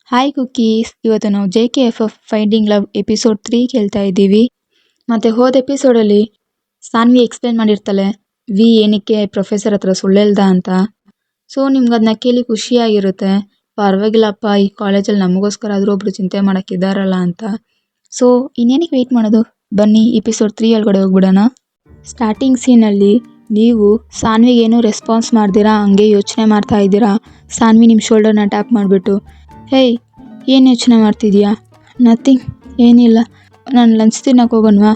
Hi cookies, ಇವತ್ತು ನಾವು JKFF finding love episode 3 ಕೇಳ್ತಾ ಇದ್ದೀವಿ. ಮತ್ತು ಹೋದ ಎಪಿಸೋಡಲ್ಲಿ ಸಾನ್ವಿ ಎಕ್ಸ್ಪ್ಲೇನ್ ಮಾಡಿರ್ತಾಳೆ ವಿ ಏನಕ್ಕೆ ಪ್ರೊಫೆಸರ್ ಹತ್ರ ಸುಳ್ಳು ಹೇಳ್ದ ಅಂತ. ಸೊ ನಿಮ್ಗೆ ಅದನ್ನ ಕೇಳಿ ಖುಷಿಯಾಗಿರುತ್ತೆ, ಪರವಾಗಿಲ್ಲಪ್ಪ ಈ ಕಾಲೇಜಲ್ಲಿ ನಮಗೋಸ್ಕರ ಆದರೂ ಒಬ್ರು ಚಿಂತೆ ಮಾಡೋಕ್ಕಿದ್ದಾರಲ್ಲ ಅಂತ. ಸೊ ಇನ್ನೇನಕ್ಕೆ ವೆಯ್ಟ್ ಮಾಡೋದು, ಬನ್ನಿ ಎಪಿಸೋಡ್ 3 ಒಳಗಡೆ ಹೋಗ್ಬಿಡೋಣ. ಸ್ಟಾರ್ಟಿಂಗ್ ಸೀನಲ್ಲಿ ನೀವು ಸಾನ್ವಿಗೇನು ರೆಸ್ಪಾನ್ಸ್ ಮಾಡ್ದಿರಾ ಹಂಗೆ ಯೋಚನೆ ಮಾಡ್ತಾ ಇದ್ದೀರಾ. ಸಾನ್ವಿ ನಿಮ್ಮ ಶೋಲ್ಡರ್ನ ಟ್ಯಾಪ್ ಮಾಡಿಬಿಟ್ಟು, ಹೇಯ್ ಏನು ಯೋಚನೆ ಮಾಡ್ತಿದ್ಯಾ? ನಥಿಂಗ್, ಏನಿಲ್ಲ, ನಾನು ಲಂಚ್ ತಿನ್ನೋಕೆ ಹೋಗೋಣವಾ?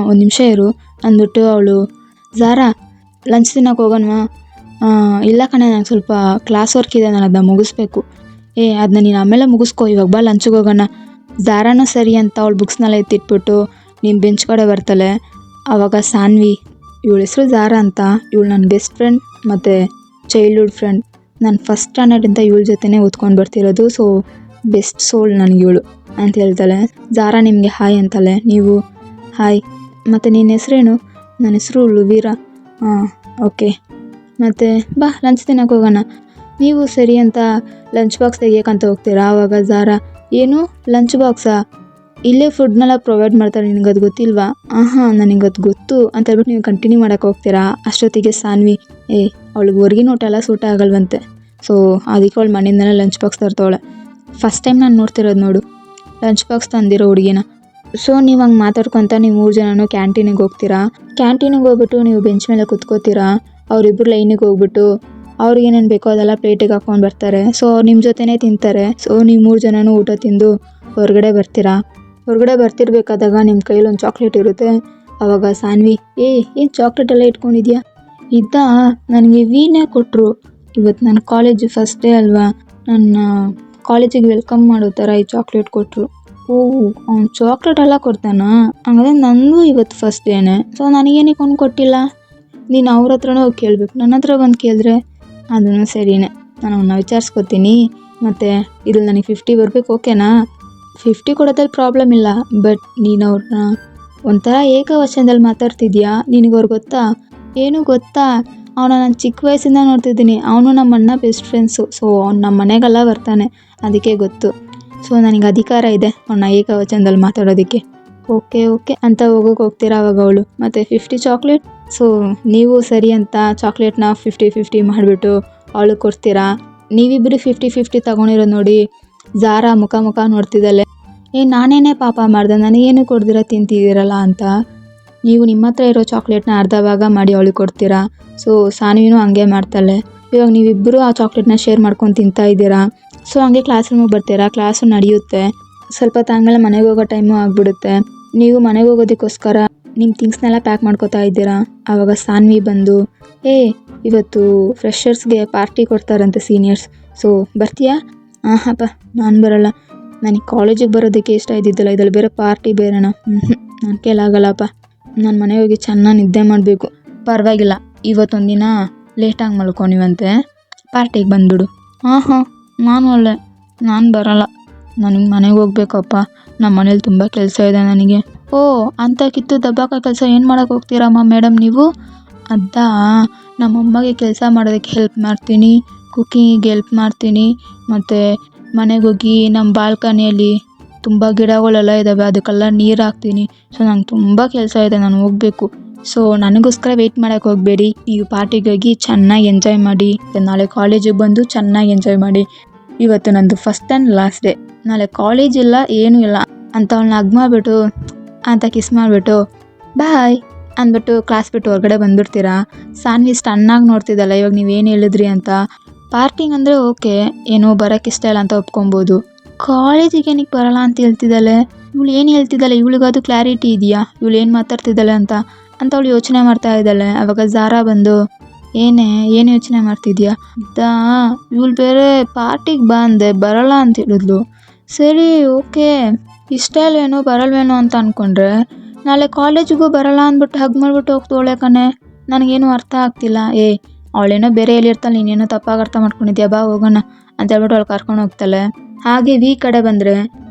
ಒಂದು ನಿಮಿಷ ಇರು ಅಂದ್ಬಿಟ್ಟು ಅವಳು, ಝಾರಾ ಲಂಚ್ ತಿನ್ನೋಕೆ ಹೋಗೋಣವಾ? ಇಲ್ಲ ಕಣೆ, ನಂಗೆ ಸ್ವಲ್ಪ ಕ್ಲಾಸ್ ವರ್ಕ್ ಇದೆ, ನಾನು ಅದನ್ನ ಮುಗಿಸ್ಬೇಕು. ಅದನ್ನ ನೀನು ಆಮೇಲೆ ಮುಗಿಸ್ಕೊ, ಇವಾಗ ಬಾ ಲಂಚ್ಗೆ ಹೋಗೋಣ. ಝಾರಾನೂ ಸರಿ ಅಂತ ಅವಳು ಬುಕ್ಸ್ನೆಲ್ಲ ಎತ್ತಿಟ್ಬಿಟ್ಟು ನಿಮ್ಮ ಬೆಂಚ್ ಕಡೆ ಬರ್ತಾಳೆ. ಆವಾಗ ಸಾನ್ವಿ, ಇವಳ ಹೆಸರು ಝಾರಾ ಅಂತ, ಇವಳು ನನ್ನ ಬೆಸ್ಟ್ ಫ್ರೆಂಡ್ ಮತ್ತು ಚೈಲ್ಡ್ಹುಡ್ ಫ್ರೆಂಡ್. ನಾನು ಫಸ್ಟ್ ಸ್ಟ್ಯಾಂಡರ್ಡಿಂದ ಇವಳ ಜೊತೆನೇ ಓದ್ಕೊಂಡು ಬರ್ತಿರೋದು, ಸೊ ಬೆಸ್ಟ್ ಸೋಲ್ ನನಗೆ ಇವಳು ಅಂತ ಹೇಳ್ತಾಳೆ. ಝಾರಾ ನಿಮಗೆ ಹಾಯ್ ಅಂತಾಳೆ. ನೀವು ಹಾಯ್, ಮತ್ತು ನಿನ್ನ ಹೆಸರೇನು? ನನ್ನ ಹೆಸರು ಲುವೀರಾ. ಓಕೆ, ಮತ್ತು ಬಾ ಲಂಚ್ ತಿನ್ನೋಕೆ ಹೋಗೋಣ. ನೀವು ಸರಿ ಅಂತ ಲಂಚ್ ಬಾಕ್ಸ್ ತೆಗಿಯೋಕ್ಕಂತ ಹೋಗ್ತೀರಾ. ಆವಾಗ ಝಾರಾ, ಏನು ಲಂಚ್ ಬಾಕ್ಸಾ? ಇಲ್ಲೇ ಫುಡ್ನೆಲ್ಲ ಪ್ರೊವೈಡ್ ಮಾಡ್ತಾರೆ, ನಿನಗೆ ಅದು ಗೊತ್ತಿಲ್ವಾ? ನನಗೆ ಅದು ಗೊತ್ತು ಅಂತ ಹೇಳ್ಬಿಟ್ಟು ನೀವು ಕಂಟಿನ್ಯೂ ಮಾಡೋಕ್ಕೆ ಹೋಗ್ತೀರಾ. ಅಷ್ಟೊತ್ತಿಗೆ ಸಾನ್ವಿ, ಅವಳಿಗೆ ಹೊರ್ಗಿನ ಊಟ ಎಲ್ಲ ಸೂಟ ಆಗಲ್ವಂತೆ, ಸೊ ಅದಕ್ಕೆ ಅವಳು ಮನೆಯಿಂದನೇ ಲಂಚ್ ಬಾಕ್ಸ್ ತರ್ತಾವಳೆ. ಫಸ್ಟ್ ಟೈಮ್ ನಾನು ನೋಡ್ತಿರೋದು ನೋಡು ಲಂಚ್ ಬಾಕ್ಸ್ ತಂದಿರೋ ಹುಡುಗಿನ. ಸೊ ನೀವು ಹಂಗೆ ಮಾತಾಡ್ಕೊತ ನೀವು 3 ಜನನೂ ಕ್ಯಾಂಟೀನಿಗೆ ಹೋಗ್ತೀರಾ. ಕ್ಯಾಂಟೀನಿಗೆ ಹೋಗ್ಬಿಟ್ಟು ನೀವು ಬೆಂಚ್ ಮೇಲೆ ಕುತ್ಕೋತೀರಾ. ಅವರಿಬ್ಬರು ಲೈನಿಗೆ ಹೋಗ್ಬಿಟ್ಟು ಅವ್ರಿಗೆ ಏನೇನು ಬೇಕೋ ಅದೆಲ್ಲ ಪ್ಲೇಟಿಗೆ ಹಾಕ್ಕೊಂಡು ಬರ್ತಾರೆ. ಸೊ ನಿಮ್ಮ ಜೊತೆನೇ ತಿಂತಾರೆ. ಸೊ ನೀವು 3 ಜನನೂ ಊಟ ತಿಂದು ಹೊರಗಡೆ ಬರ್ತೀರಾ. ಹೊರಗಡೆ ಬರ್ತಿರ್ಬೇಕಾದಾಗ ನಿಮ್ಮ ಕೈಯಲ್ಲಿ ಒಂದು ಚಾಕ್ಲೇಟ್ ಇರುತ್ತೆ. ಆವಾಗ ಸಾನ್ವಿ, ಏನು ಚಾಕ್ಲೇಟ್ ಎಲ್ಲ ಇಟ್ಕೊಂಡಿದ್ಯಾ? ಇದ್ದಾ, ನನಗೆ ವೀನೇ ಕೊಟ್ಟರು. ಇವತ್ತು ನನ್ನ ಕಾಲೇಜ್ ಫಸ್ಟ್ ಡೇ ಅಲ್ವಾ, ನನ್ನ ಕಾಲೇಜಿಗೆ ವೆಲ್ಕಮ್ ಮಾಡೋ ಥರ ಈ ಚಾಕ್ಲೇಟ್ ಕೊಟ್ಟರು. ಅವ್ನು ಚಾಕ್ಲೇಟ್ ಎಲ್ಲ ಕೊಡ್ತಾನಾ? ಹಂಗಾದ್ರೆ ನಂದು ಇವತ್ತು ಫಸ್ಟ್ ಡೇನೆ, ಸೊ ನನಗೇನಕ್ಕೆ ಅವ್ನು ಕೊಟ್ಟಿಲ್ಲ? ನೀನು ಅವ್ರ ಹತ್ರನೂ ಹೋಗಿ ಕೇಳಬೇಕು, ನನ್ನ ಹತ್ರ ಬಂದು ಕೇಳಿದ್ರೆ ಅದನ್ನು ಸರಿಯೇ. ನಾನು ಅವನ್ನ ವಿಚಾರಿಸ್ಕೊತೀನಿ. ಮತ್ತು ಇದ್ರಲ್ಲಿ ನನಗೆ 50 ಬರಬೇಕು, ಓಕೆನಾ? 50 ಕೊಡೋದ್ರಲ್ಲಿ ಪ್ರಾಬ್ಲಮ್ ಇಲ್ಲ, ಬಟ್ ನೀನು ಅವ್ರನ್ನ ಒಂಥರ ಏಕವಚನದಲ್ಲಿ ಮಾತಾಡ್ತಿದ್ಯಾ. ನಿನಗವ್ರು ಗೊತ್ತಾ? ಏನು ಗೊತ್ತಾ? ಅವನ ನಾನು ಚಿಕ್ಕ ವಯಸ್ಸಿಂದ ನೋಡ್ತಿದ್ದೀನಿ. ಅವನು ನಮ್ಮ ಅಣ್ಣ ಬೆಸ್ಟ್ ಫ್ರೆಂಡ್ಸು. ಸೊ ಅವ್ನು ನಮ್ಮ ಮನೆಗೆಲ್ಲ ಬರ್ತಾನೆ, ಅದಕ್ಕೆ ಗೊತ್ತು. ಸೊ ನನಗೆ ಅಧಿಕಾರ ಇದೆ ಅವನ್ನ ಏಕವಚನದಲ್ಲಿ ಮಾತಾಡೋದಕ್ಕೆ. ಓಕೆ ಅಂತ ಹೋಗ್ತೀರಾ. ಆವಾಗ ಅವಳು, ಮತ್ತು 50 ಚಾಕ್ಲೇಟ್. ಸೊ ನೀವು ಸರಿ ಅಂತ ಚಾಕ್ಲೇಟ್ನ 50-50 ಮಾಡಿಬಿಟ್ಟು ಅವಳು ಕೊಡ್ತೀರಾ. ನೀವಿಬ್ಬರು 50-50 ತೊಗೊಂಡಿರೋದು ನೋಡಿ ಝಾರಾ ಮುಖ ನೋಡ್ತಿದ್ದಾಳೆ. ನಾನೇನೇ ಪಾಪ ಮಾಡ್ದೆ, ನನಗೇನು ಕೊಡ್ದಿರ ತಿಂತಿದ್ದೀರಲ್ಲ ಅಂತ. ನೀವು ನಿಮ್ಮ ಹತ್ರ ಇರೋ ಚಾಕ್ಲೇಟ್ನ ಅರ್ಧ ಭಾಗ ಮಾಡಿ ಅವಳಿಗೆ ಕೊಡ್ತೀರಾ. ಸೊ ಸಾನ್ವಿನೂ ಹಂಗೆ ಮಾಡ್ತಾಳೆ. ಇವಾಗ ನೀವಿಬ್ಬರು ಆ ಚಾಕ್ಲೇಟ್ನ ಶೇರ್ ಮಾಡ್ಕೊಂಡು ತಿಂತಾ ಇದ್ದೀರಾ. ಸೊ ಹಂಗೆ ಕ್ಲಾಸ್ ರೂಮಿಗೆ ಬರ್ತೀರಾ. ಕ್ಲಾಸು ನಡೆಯುತ್ತೆ. ಸ್ವಲ್ಪ ತಾಂದ್ಮೇಲೆ ಮನೆಗೆ ಹೋಗೋ ಟೈಮು ಆಗಿಬಿಡುತ್ತೆ. ನೀವು ಮನೆಗೆ ಹೋಗೋದಕ್ಕೋಸ್ಕರ ನಿಮ್ಮ ಥಿಂಗ್ಸ್ನೆಲ್ಲ ಪ್ಯಾಕ್ ಮಾಡ್ಕೋತಾ ಇದ್ದೀರಾ. ಆವಾಗ ಸಾನ್ವಿ ಬಂದು, ಇವತ್ತು ಫ್ರೆಷರ್ಸ್ಗೆ ಪಾರ್ಟಿ ಕೊಡ್ತಾರಂತೆ ಸೀನಿಯರ್ಸ್, ಸೊ ಬರ್ತೀಯಾ? ಹಾಪ, ನಾನು ಬರೋಲ್ಲ, ನನಗೆ ಕಾಲೇಜಿಗೆ ಬರೋದಕ್ಕೆ ಇಷ್ಟ ಇದ್ದಿದ್ದಲ್ಲ, ಇದರಲ್ಲಿ ಬೇರೆ ಪಾರ್ಟಿ ಬೇರೆನಾ? ನನ್ನ ಕೈಲಾಗಲ್ಲಪ್ಪ, ನಾನು ಮನೆಗೆ ಹೋಗಿ ಚೆನ್ನಾಗಿ ನಿದ್ದೆ ಮಾಡಬೇಕು. ಪರವಾಗಿಲ್ಲ, ಇವತ್ತೊಂದಿನ ಲೇಟಾಗಿ ಮಲ್ಕೊಂಡಿವಂತೆ, ಪಾರ್ಟಿಗೆ ಬಂದುಬಿಡು. ನಾನು ಬರೋಲ್ಲ, ನನಗೆ ಮನೆಗೆ ಹೋಗ್ಬೇಕಪ್ಪ, ನಮ್ಮ ಮನೇಲಿ ತುಂಬ ಕೆಲಸ ಇದೆ ನನಗೆ. ಅಂತ ಕಿತ್ತು ದಬ್ಬಾಕ ಕೆಲಸ ಏನು ಮಾಡೋಕ್ಕೆ ಹೋಗ್ತೀರಮ್ಮ ಮೇಡಮ್ ನೀವು? ಅದಾ, ನಮ್ಮಮ್ಮಗೆ ಕೆಲಸ ಮಾಡೋದಕ್ಕೆ ಹೆಲ್ಪ್ ಮಾಡ್ತೀನಿ, ಕುಕ್ಕಿಂಗಿಗೆ ಹೆಲ್ಪ್ ಮಾಡ್ತೀನಿ, ಮತ್ತು ಮನೆಗೆ ಹೋಗಿ ನಮ್ಮ ಬಾಲ್ಕನಿಯಲ್ಲಿ ತುಂಬ ಗಿಡಗಳೆಲ್ಲ ಇದ್ದಾವೆ, ಅದಕ್ಕೆಲ್ಲ ನೀರು ಹಾಕ್ತೀನಿ. ಸೊ ನಂಗೆ ತುಂಬ ಕೆಲಸ ಇದೆ, ನಾನು ಹೋಗಬೇಕು. ಸೊ ನನಗೋಸ್ಕರ ವೆಯ್ಟ್ ಮಾಡೋಕ್ಕೆ ಹೋಗಬೇಡಿ. ನೀವು ಪಾರ್ಟಿಗೆ ಹೋಗಿ ಚೆನ್ನಾಗಿ ಎಂಜಾಯ್ ಮಾಡಿ. ನಾಳೆ ಕಾಲೇಜಿಗೆ ಬಂದು ಚೆನ್ನಾಗಿ ಎಂಜಾಯ್ ಮಾಡಿ. ಇವತ್ತು ನಂದು ಫಸ್ಟ್ ಆ್ಯಂಡ್ ಲಾಸ್ಟ್ ಡೇ, ನಾಳೆ ಕಾಲೇಜ್ ಇಲ್ಲ ಏನೂ ಇಲ್ಲ ಅಂತ ಅವಳನ್ನ ಹಗ್ ಮಾಡಿಬಿಟ್ಟು ಅಂತ ಕಿಸ್ ಮಾಡಿಬಿಟ್ಟು ಬಾಯ್ ಅಂದ್ಬಿಟ್ಟು ಕ್ಲಾಸ್ ಬಿಟ್ಟು ಹೊರಗಡೆ ಬಂದುಬಿಡ್ತೀರಾ. ಸಾನ್ವಿ ಸ್ಟನ್ನಾಗಿ ನೋಡ್ತಿದ್ದಲ್ಲ ಇವಾಗ ನೀವೇನು ಹೇಳಿದ್ರಿ ಅಂತ. ಪಾರ್ಟಿಂಗ್ ಅಂದರೆ ಓಕೆ, ಏನೋ ಬರೋಕ್ಕೆ ಇಷ್ಟ ಇಲ್ಲ ಅಂತ ಒಪ್ಕೊಬೋದು. ಕಾಲೇಜಿಗೆ ಏನಕ್ಕೆ ಬರೋಲ್ಲ ಅಂತ ಹೇಳ್ತಿದ್ದಾಳೆ ಇವಳು? ಏನು ಹೇಳ್ತಿದ್ದಾಳೆ? ಇವಳಿಗಾದ್ರು ಕ್ಲಾರಿಟಿ ಇದೆಯಾ ಇವಳು ಏನು ಮಾತಾಡ್ತಿದ್ದಾಳೆ ಅಂತ ಅವಳು ಯೋಚನೆ ಮಾಡ್ತಾ ಇದ್ದಾಳೆ. ಆವಾಗ ಝಾರಾ ಬಂದು, ಏನು ಯೋಚನೆ ಮಾಡ್ತಿದ್ಯಾ? ಇವಳು ಬೇರೆ ಪಾರ್ಟಿಗೆ ಬಾ ಅಂದೆ, ಬರೋಲ್ಲ ಅಂತ ಹೇಳಿದ್ಲು. ಸರಿ ಓಕೆ, ಇಷ್ಟ ಇಲ್ವೇನೋ ಬರಲ್ವೇನೋ ಅಂತ ಅಂದ್ಕೊಂಡ್ರೆ ನಾಳೆ ಕಾಲೇಜಿಗೂ ಬರೋಲ್ಲ ಅಂದ್ಬಿಟ್ಟು ಹಗ್ ಮಾಡಿಬಿಟ್ಟು ಹೋಗ್ತೋಳೆ ಕಣೆ. ನನಗೇನು ಅರ್ಥ ಆಗ್ತಿಲ್ಲ. ಅವಳೇನೋ ಬೇರೆ ಹೇಳಿರ್ತಾಳೆ, ನೀನೇನೋ ತಪ್ಪಾಗಿ ಅರ್ಥ ಮಾಡ್ಕೊಂಡಿದ್ಯಾ, ಬಾ ಹೋಗೋಣ ಅಂತ ಹೇಳ್ಬಿಟ್ಟು ಅವಳು ಕರ್ಕೊಂಡು ಹೋಗ್ತಾಳೆ. ಹಾಗೆ ವಿ ಕಡೆ ಬಂದರೆ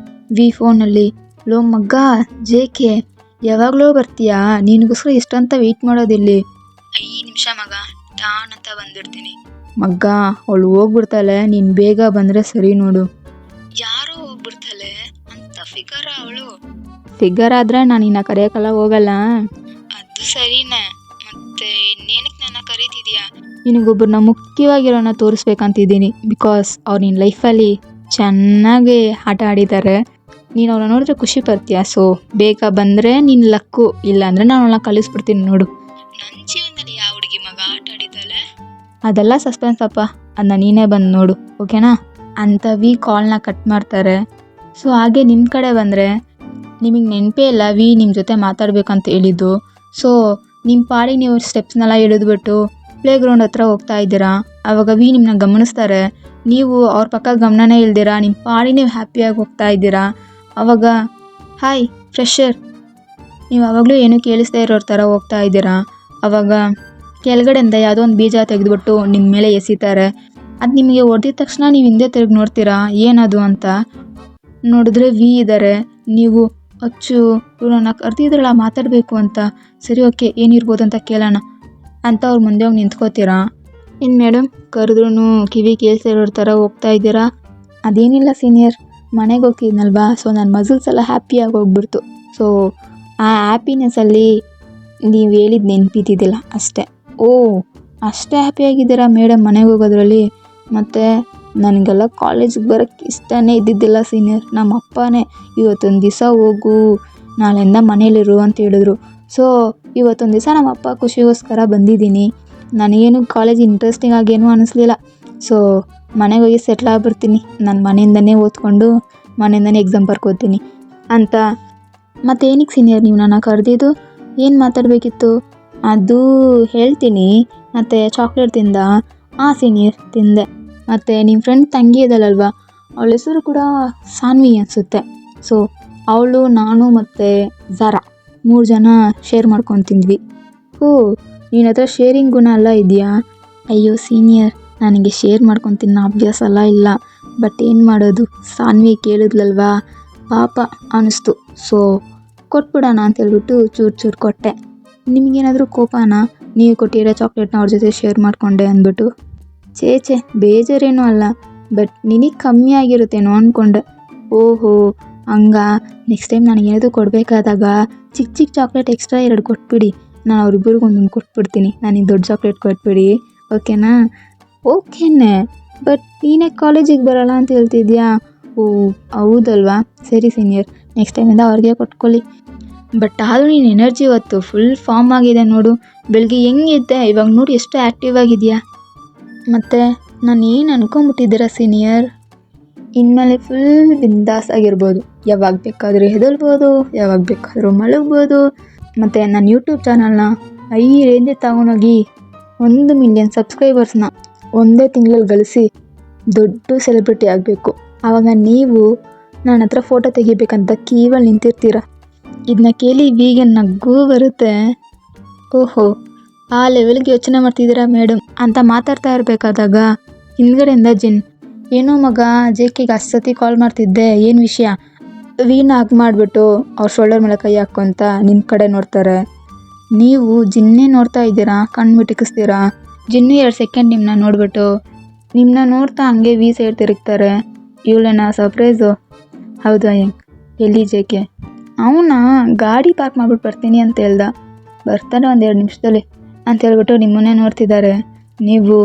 ವಿ ಫೋನಲ್ಲಿ, ಲೋ ಮಗ್ಗ JK, ಯಾವಾಗಲೂ ಬರ್ತೀಯಾ? ನಿನಗೋಸ್ಕರ ಇಷ್ಟಂತ ವೆಯ್ಟ್ ಮಾಡೋದಿಲ್ಲಿ. 5 ನಿಮಿಷ ಮಗ, ಟಾನ್ ಅಂತ ಬಂದ್ಬಿಡ್ತೀನಿ. ಮಗ್ಗ ಅವಳು ಹೋಗ್ಬಿಡ್ತಾಳೆ, ನೀನು ಬೇಗ ಬಂದರೆ ಸರಿ ನೋಡು. ಫಿಗರ್ ಅವಳು. ಫಿಗರ್ ಆದ್ರೆ ನಾನು ಇನ್ನ ಕರೆಯೋಕ್ಕಲ್ಲ, ಹೋಗಲ್ಲ. ಅದು ಸರಿನೇ, ಮತ್ತೆ ಇನ್ನೇನಕ್ಕೆ ನನ್ನ ಕರೀತಿದ್ಯಾ? ನಿನಗೊಬ್ಬರನ್ನ ಮುಖ್ಯವಾಗಿರೋನ ತೋರಿಸ್ಬೇಕಂತಿದ್ದೀನಿ. ಬಿಕಾಸ್ ಅವ್ರು ನಿನ್ನ ಲೈಫಲ್ಲಿ ಚೆನ್ನಾಗಿ ಆಟ ಆಡಿದ್ದಾರೆ. ನೀನು ಅವ್ರನ್ನ ನೋಡಿದ್ರೆ ಖುಷಿ ಪಡ್ತೀಯ. ಸೊ ಬೇಗ ಬಂದರೆ ನಿನ್ನ ಲಕ್ಕು, ಇಲ್ಲ ಅಂದರೆ ನಾನು ಅವಳನ್ನ ಕಳಿಸ್ಬಿಡ್ತೀನಿ ನೋಡು. ನನ್ನ ಜೀವನದಲ್ಲಿ ಯಾವ ಹುಡುಗಿ ಮಗ ಆಟ ಆಡಿದ್ದಾಳೆ? ಅದೆಲ್ಲ ಸಸ್ಪೆನ್ಸ್ ಅಪ್ಪ, ಅದನ್ನ ನೀನೇ ಬಂದು ನೋಡು, ಓಕೆನಾ ಅಂತ ವಿ ಕಾಲ್ನ ಕಟ್ ಮಾಡ್ತಾರೆ. ಸೊ ಹಾಗೆ ನಿಮ್ಮ ಕಡೆ ಬಂದರೆ, ನಿಮಗೆ ನೆನಪೇ ಇಲ್ಲ ವಿ ನಿಮ್ಮ ಜೊತೆ ಮಾತಾಡಬೇಕಂತ ಹೇಳಿದ್ದು. ಸೊ ನಿಮ್ಮ ಪಾಡಿಗೆ ನೀವು ಸ್ಟೆಪ್ಸ್ನೆಲ್ಲ ಇಳಿದ್ಬಿಟ್ಟು ಪ್ಲೇ ಗ್ರೌಂಡ್ ಹತ್ರ ಹೋಗ್ತಾ ಇದ್ದೀರಾ. ಆವಾಗ ವಿ ನಿಮ್ಮನ್ನ ಗಮನಿಸ್ತಾರೆ. ನೀವು ಅವ್ರ ಪಕ್ಕ ಗಮನನೇ ಇಲ್ದಿರಾ, ನಿಮ್ಮ ಪಾಡಿಗೆ ನೀವು ಹ್ಯಾಪಿಯಾಗಿ ಹೋಗ್ತಾ ಇದ್ದೀರಾ. ಆವಾಗ ಹಾಯ್ ಫ್ರೆಶರ್, ನೀವು ಆವಾಗಲೂ ಏನೂ ಕೇಳಿಸ್ತಾ ಇರೋರ ಥರ ಹೋಗ್ತಾ ಇದ್ದೀರಾ. ಆವಾಗ ಕೆಳಗಡೆಯಿಂದ ಯಾವುದೋ ಒಂದು ಬೀಜ ತೆಗೆದುಬಿಟ್ಟು ನಿಮ್ಮ ಮೇಲೆ ಎಸಿತಾರೆ. ಅದು ನಿಮಗೆ ಹೊಡೆದಿದ ತಕ್ಷಣ ನೀವು ಹಿಂದೆ ತಿರುಗಿ ನೋಡ್ತೀರಾ ಏನದು ಅಂತ. ನೋಡಿದ್ರೆ ವಿ ಇದ್ದಾರೆ. ನೀವು ಅಚ್ಚು ಇವ್ರನ್ನ ಕರೆದಿದ್ರಲ್ಲ ಮಾತಾಡಬೇಕು ಅಂತ, ಸರಿ ಓಕೆ ಏನಿರ್ಬೋದು ಅಂತ ಕೇಳೋಣ ಅಂತ ಅವ್ರ ಮುಂದೆ ಹೋಗಿ ನಿಂತ್ಕೋತೀರಾ. ಏನು ಮೇಡಮ್ ಕರೆದ್ರೂ ಕಿವಿ ಕೇಳಿಸಿರೋರ ಥರ ಹೋಗ್ತಾ ಇದ್ದೀರಾ? ಅದೇನಿಲ್ಲ ಸೀನಿಯರ್, ಮನೆಗೆ ಹೋಗ್ತಿದ್ನಲ್ವಾ, ಸೊ ನನ್ನ ಮಸಲ್ಸ್ ಎಲ್ಲ ಹ್ಯಾಪಿಯಾಗಿ ಹೋಗ್ಬಿಡ್ತು. ಸೊ ಆ ಹ್ಯಾಪಿನೆಸ್ಸಲ್ಲಿ ನೀವು ಹೇಳಿದ್ದು ನೆನಪಿದ್ದಿದ್ದಿಲ್ಲ ಅಷ್ಟೇ. ಓ ಅಷ್ಟೇ ಹ್ಯಾಪಿಯಾಗಿದ್ದೀರಾ ಮೇಡಮ್ ಮನೆಗೆ ಹೋಗೋದ್ರಲ್ಲಿ? ಮತ್ತು ನನಗೆಲ್ಲ ಕಾಲೇಜಿಗೆ ಬರೋಕ್ಕೆ ಇಷ್ಟನೇ ಇದ್ದಿದ್ದಿಲ್ಲ ಸೀನಿಯರ್. ನಮ್ಮ ಅಪ್ಪನೇ ಇವತ್ತೊಂದು ದಿವಸ ಹೋಗು, ನಾಳೆಯಿಂದ ಮನೇಲಿರು ಅಂತ ಹೇಳಿದ್ರು. ಸೊ ಇವತ್ತೊಂದು ದಿವಸ ನಮ್ಮ ಅಪ್ಪ ಖುಷಿಗೋಸ್ಕರ ಬಂದಿದ್ದೀನಿ. ನನಗೇನು ಕಾಲೇಜ್ ಇಂಟ್ರೆಸ್ಟಿಂಗ್ ಆಗೇನೂ ಅನ್ನಿಸ್ಲಿಲ್ಲ. ಸೊ ಮನೆಗೆ ಹೋಗಿ ಸೆಟ್ಲ್ ಆಗಿಬಿಡ್ತೀನಿ, ನಾನು ಮನೆಯಿಂದನೇ ಓದ್ಕೊಂಡು ಮನೆಯಿಂದನೇ ಎಕ್ಸಾಮ್ ಬರ್ಕೋತೀನಿ ಅಂತ. ಮತ್ತೇನಕ್ಕೆ ಸೀನಿಯರ್ ನೀವು ನನ್ನ ಕರೆದಿದ್ದು? ಏನು ಮಾತಾಡಬೇಕಿತ್ತು? ಅದು ಹೇಳ್ತೀನಿ. ಮತ್ತು ಚಾಕ್ಲೇಟ್ ತಿಂದ? ಹಾಂ ಸೀನಿಯರ್ ತಿಂದೆ. ಮತ್ತು ನಿಮ್ಮ ಫ್ರೆಂಡ್ ತಂಗಿ ಇದಲ್ಲಲ್ವ, ಅವಳ ಹೆಸರು ಕೂಡ ಸಾನ್ವಿ ಅನಿಸುತ್ತೆ. ಸೊ ಅವಳು, ನಾನು ಮತ್ತು ಝಾರಾ 3 ಜನ ಶೇರ್ ಮಾಡ್ಕೊಂಡು ತಿಂದ್ವಿ. ಓ ನಿನ್ನ ಹತ್ರ ಶೇರಿಂಗ್ ಗುಣ ಎಲ್ಲ ಇದೆಯಾ? ಅಯ್ಯೋ ಸೀನಿಯರ್, ನನಗೆ ಶೇರ್ ಮಾಡ್ಕೊಂಡು ತಿನ್ನೋ ಅಭ್ಯಾಸ ಎಲ್ಲ ಇಲ್ಲ. ಬಟ್ ಏನು ಮಾಡೋದು, ಸಾನ್ವಿ ಕೇಳಿದ್ಲಲ್ವಾ, ಪಾಪ ಅನ್ನಿಸ್ತು. ಸೊ ಕೊಟ್ಬಿಡೋಣ ಅಂತ ಹೇಳ್ಬಿಟ್ಟು ಚೂರು ಕೊಟ್ಟೆ. ನಿಮಗೇನಾದರೂ ಕೋಪನಾ ನೀವು ಕೊಟ್ಟಿರೋ ಚಾಕ್ಲೇಟ್ನ ಅವ್ರ ಜೊತೆ ಶೇರ್ ಮಾಡಿಕೊಂಡೆ ಅಂದ್ಬಿಟ್ಟು? ಚೇಚೆ ಬೇಜಾರೇನೂ ಅಲ್ಲ, ಬಟ್ ನಿನಗೆ ಕಮ್ಮಿ ಆಗಿರುತ್ತೇನೋ ಅಂದ್ಕೊಂಡೆ. ಓಹೋ ಹಂಗ, ನೆಕ್ಸ್ಟ್ ಟೈಮ್ ನನಗೇನಾದರೂ ಕೊಡಬೇಕಾದಾಗ ಚಿಕ್ಕ ಚಾಕ್ಲೇಟ್ ಎಕ್ಸ್ಟ್ರಾ 2 ಕೊಟ್ಬಿಡಿ, ನಾನು ಅವ್ರಿಬ್ಬರಿಗೂ ಒಂದೊಂದು ಕೊಟ್ಬಿಡ್ತೀನಿ. ನನಗೆ ದೊಡ್ಡ ಚಾಕ್ಲೇಟ್ ಕೊಟ್ಬಿಡಿ, ಓಕೆನಾ? ಓಕೆನೇ, ಬಟ್ ನೀನೇ ಕಾಲೇಜಿಗೆ ಬರೋಲ್ಲ ಅಂತ ಹೇಳ್ತಿದ್ಯಾ? ಓ ಹೌದಲ್ವಾ, ಸರಿ ಸೀನಿಯರ್, ನೆಕ್ಸ್ಟ್ ಟೈಮಿಂದ ಅವ್ರಿಗೆ ಕೊಟ್ಕೊಳ್ಳಿ. ಬಟ್ ಆದರೂ ನೀನು ಎನರ್ಜಿ ಇವತ್ತು ಫುಲ್ ಫಾರ್ಮ್ ಆಗಿದೆ ನೋಡು. ಬೆಳಗ್ಗೆ ಹೆಂಗಿದ್ದೆ, ಇವಾಗ ನೋಡಿ ಎಷ್ಟು ಆ್ಯಕ್ಟಿವ್ ಆಗಿದೆಯಾ. ಮತ್ತು ನಾನು ಏನು ಅನ್ಕೊಂಬಿಟ್ಟಿದ್ದೀರಾ ಸೀನಿಯರ್, ಇನ್ಮೇಲೆ ಫುಲ್ ಬಿಂದಾಸ್ ಆಗಿರ್ಬೋದು. ಯಾವಾಗ ಬೇಕಾದರೂ ಹೆದಲ್ಬೋದು, ಯಾವಾಗ ಬೇಕಾದರೂ ಮಲಗ್ಬೋದು. ಮತ್ತು ನನ್ನ ಯೂಟ್ಯೂಬ್ ಚಾನಲ್ನ ಹೈ ರೇಂಜಿಗೆ ತಗೊಂಡೋಗಿ 1 ಮಿಲಿಯನ್ ಸಬ್ಸ್ಕ್ರೈಬರ್ಸ್ನ ಒಂದೇ ತಿಂಗಳಲ್ಲಿ ಗಳಿಸಿ ದೊಡ್ಡ ಸೆಲೆಬ್ರಿಟಿ ಆಗಬೇಕು. ಆವಾಗ ನೀವು ನನ್ನ ಹತ್ರ ಫೋಟೋ ತೆಗಿಬೇಕಂತ ಕ್ಯೂವಲ್ಲಿ ನಿಂತಿರ್ತೀರ. ಇದನ್ನ ಕೇಳಿ ವಿಗೆ ನಗ್ಗೂ ಬರುತ್ತೆ. ಓಹೋ ಆ ಲೆವೆಲ್ಗೆ ಯೋಚನೆ ಮಾಡ್ತಿದ್ದೀರಾ ಮೇಡಮ್ ಅಂತ ಮಾತಾಡ್ತಾ ಇರಬೇಕಾದಾಗ ಹಿಂದ್ಗಡೆಯಿಂದ ಜಿನ್, ಏನೋ ಮಗ ಜೆಕೆಗೆ ಅಷ್ಟು ಸತಿ ಕಾಲ್ ಮಾಡ್ತಿದ್ದೆ, ಏನು ವಿಷಯ? ವೀನ ಹಗ್ ಮಾಡಿಬಿಟ್ಟು ಅವ್ರ ಶೋಲ್ಡರ್ ಮೇಲೆ ಕೈ ಹಾಕ್ಕೊಂತ ನಿಮ್ಮ ಕಡೆ ನೋಡ್ತಾರೆ. ನೀವು ಜಿನ್ನೇ ನೋಡ್ತಾ ಇದ್ದೀರಾ, ಕಣ್ಣು ಮಿಟುಕಿಸ್ತೀರಾ. ಜಿನ್ನು 2 ಸೆಕೆಂಡ್ ನಿಮ್ಮನ್ನ ನೋಡಿಬಿಟ್ಟು ನಿಮ್ಮನ್ನ ನೋಡ್ತಾ ಹಂಗೆ ವಿ ಸೈಡ್ ತಿರುಗ್ತಾರೆ. ಇವಳೇನಾ ಸರ್ಪ್ರೈಸು? ಹೌದಾ, ಎಲ್ಲಿ ಜೆಕೆ? ಅವನಾ ಗಾಡಿ ಪಾರ್ಕ್ ಮಾಡ್ಬಿಟ್ಟು ಬರ್ತೀನಿ ಅಂತ ಹೇಳ್ದ, ಬರ್ತಾನೆ 1-2 ನಿಮಿಷದಲ್ಲಿ ಅಂತ ಹೇಳ್ಬಿಟ್ಟು ನಿಮ್ಮನ್ನೇ ನೋಡ್ತಿದ್ದಾರೆ. ನೀವು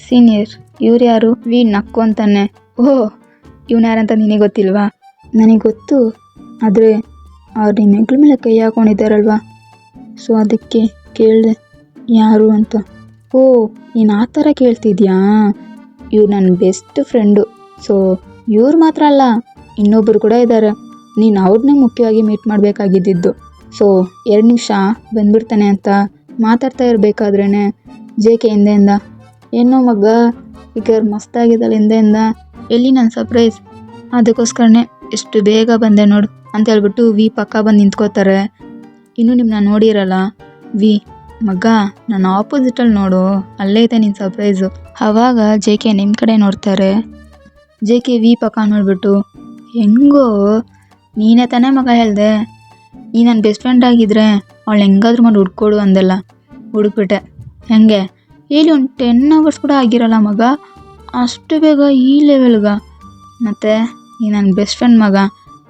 ಸೀನಿಯರ್, ಇವ್ರು ಯಾರು? ವಿ ನಕ್ಕು ಅಂತಾನೆ. ಓಹ್ ಇವನು ಯಾರಂತ ನಿನಗೆ ಗೊತ್ತಿಲ್ವಾ? ನನಗೆ ಗೊತ್ತು, ಆದರೆ ಅವ್ರು ನಿಮ್ಮ ಹೆಗ್ಲ ಮೇಲೆ ಕೈ ಹಾಕೊಂಡಿದ್ದಾರಲ್ವ, ಸೊ ಅದಕ್ಕೆ ಕೇಳಿದೆ ಯಾರು ಅಂತ. ಓ ನೀನು ಆ ಥರ ಕೇಳ್ತಿದ್ಯಾ? ಇವ್ರು ನನ್ನ ಬೆಸ್ಟ್ ಫ್ರೆಂಡು. ಸೊ ಇವ್ರು ಮಾತ್ರ ಅಲ್ಲ, ಇನ್ನೊಬ್ಬರು ಕೂಡ ಇದ್ದಾರೆ. ನೀನು ಅವ್ರನ್ನೇ ಮುಖ್ಯವಾಗಿ ಮೀಟ್ ಮಾಡಬೇಕಾಗಿದ್ದಿದ್ದು. ಸೊ 2 ನಿಮಿಷ ಬಂದ್ಬಿಡ್ತಾನೆ ಅಂತ ಮಾತಾಡ್ತಾ ಇರಬೇಕಾದ್ರೇ ಜೆಕೆ ಹಿಂದೆಯಿಂದ, ಏನೋ ಮಗ ಫಿಗರ್ ಮಸ್ತಾಗಿದ್ದಾಳೆ ಹಿಂದೆಯಿಂದ, ಎಲ್ಲಿ ನನ್ನ ಸರ್ಪ್ರೈಸ್? ಅದಕ್ಕೋಸ್ಕರನೇ ಎಷ್ಟು ಬೇಗ ಬಂದೆ ನೋಡು ಅಂತ ಹೇಳ್ಬಿಟ್ಟು ವಿ ಪಕ್ಕ ಬಂದು ನಿಂತ್ಕೋತಾರೆ. ಇನ್ನೂ ನಿಮ್ಮನ್ನ ನೋಡಿರಲ್ಲ. ವಿ ಮಗ ನನ್ನ ಆಪೋಸಿಟಲ್ಲಿ ನೋಡು, ಅಲ್ಲೇ ಇದೆ ನಿನ್ನ ಸರ್ಪ್ರೈಸು. ಆವಾಗ ಜೆಕೆ ನಿಮ್ಮ ಕಡೆ ನೋಡ್ತಾರೆ. ಜೆಕೆ ವಿ ಪಕ್ಕ ನೋಡ್ಬಿಟ್ಟು, ಹೆಂಗೋ ನೀನೇ ತಾನೇ ಮಗ ಹೇಳ್ದೆ, ನೀ ನನ್ನ ಬೆಸ್ಟ್ ಫ್ರೆಂಡ್ ಆಗಿದ್ರೆ ಅವಳು ಹೆಂಗಾದ್ರೂ ಮಾಡಿ ಹುಡ್ಕೊಡು ಅಂದೆಲ್ಲ, ಹುಡುಕ್ಬಿಟ್ಟೆ. ಹೆಂಗೆ ಹೇಳಿ, ಒಂದು 10 ಅವರ್ಸ್ ಕೂಡ ಆಗಿರಲ್ಲ ಮಗ, ಅಷ್ಟು ಬೇಗ ಈ ಲೆವೆಲ್ಗ? ಮತ್ತು ನೀ ನನ್ನ ಬೆಸ್ಟ್ ಫ್ರೆಂಡ್ ಮಗ,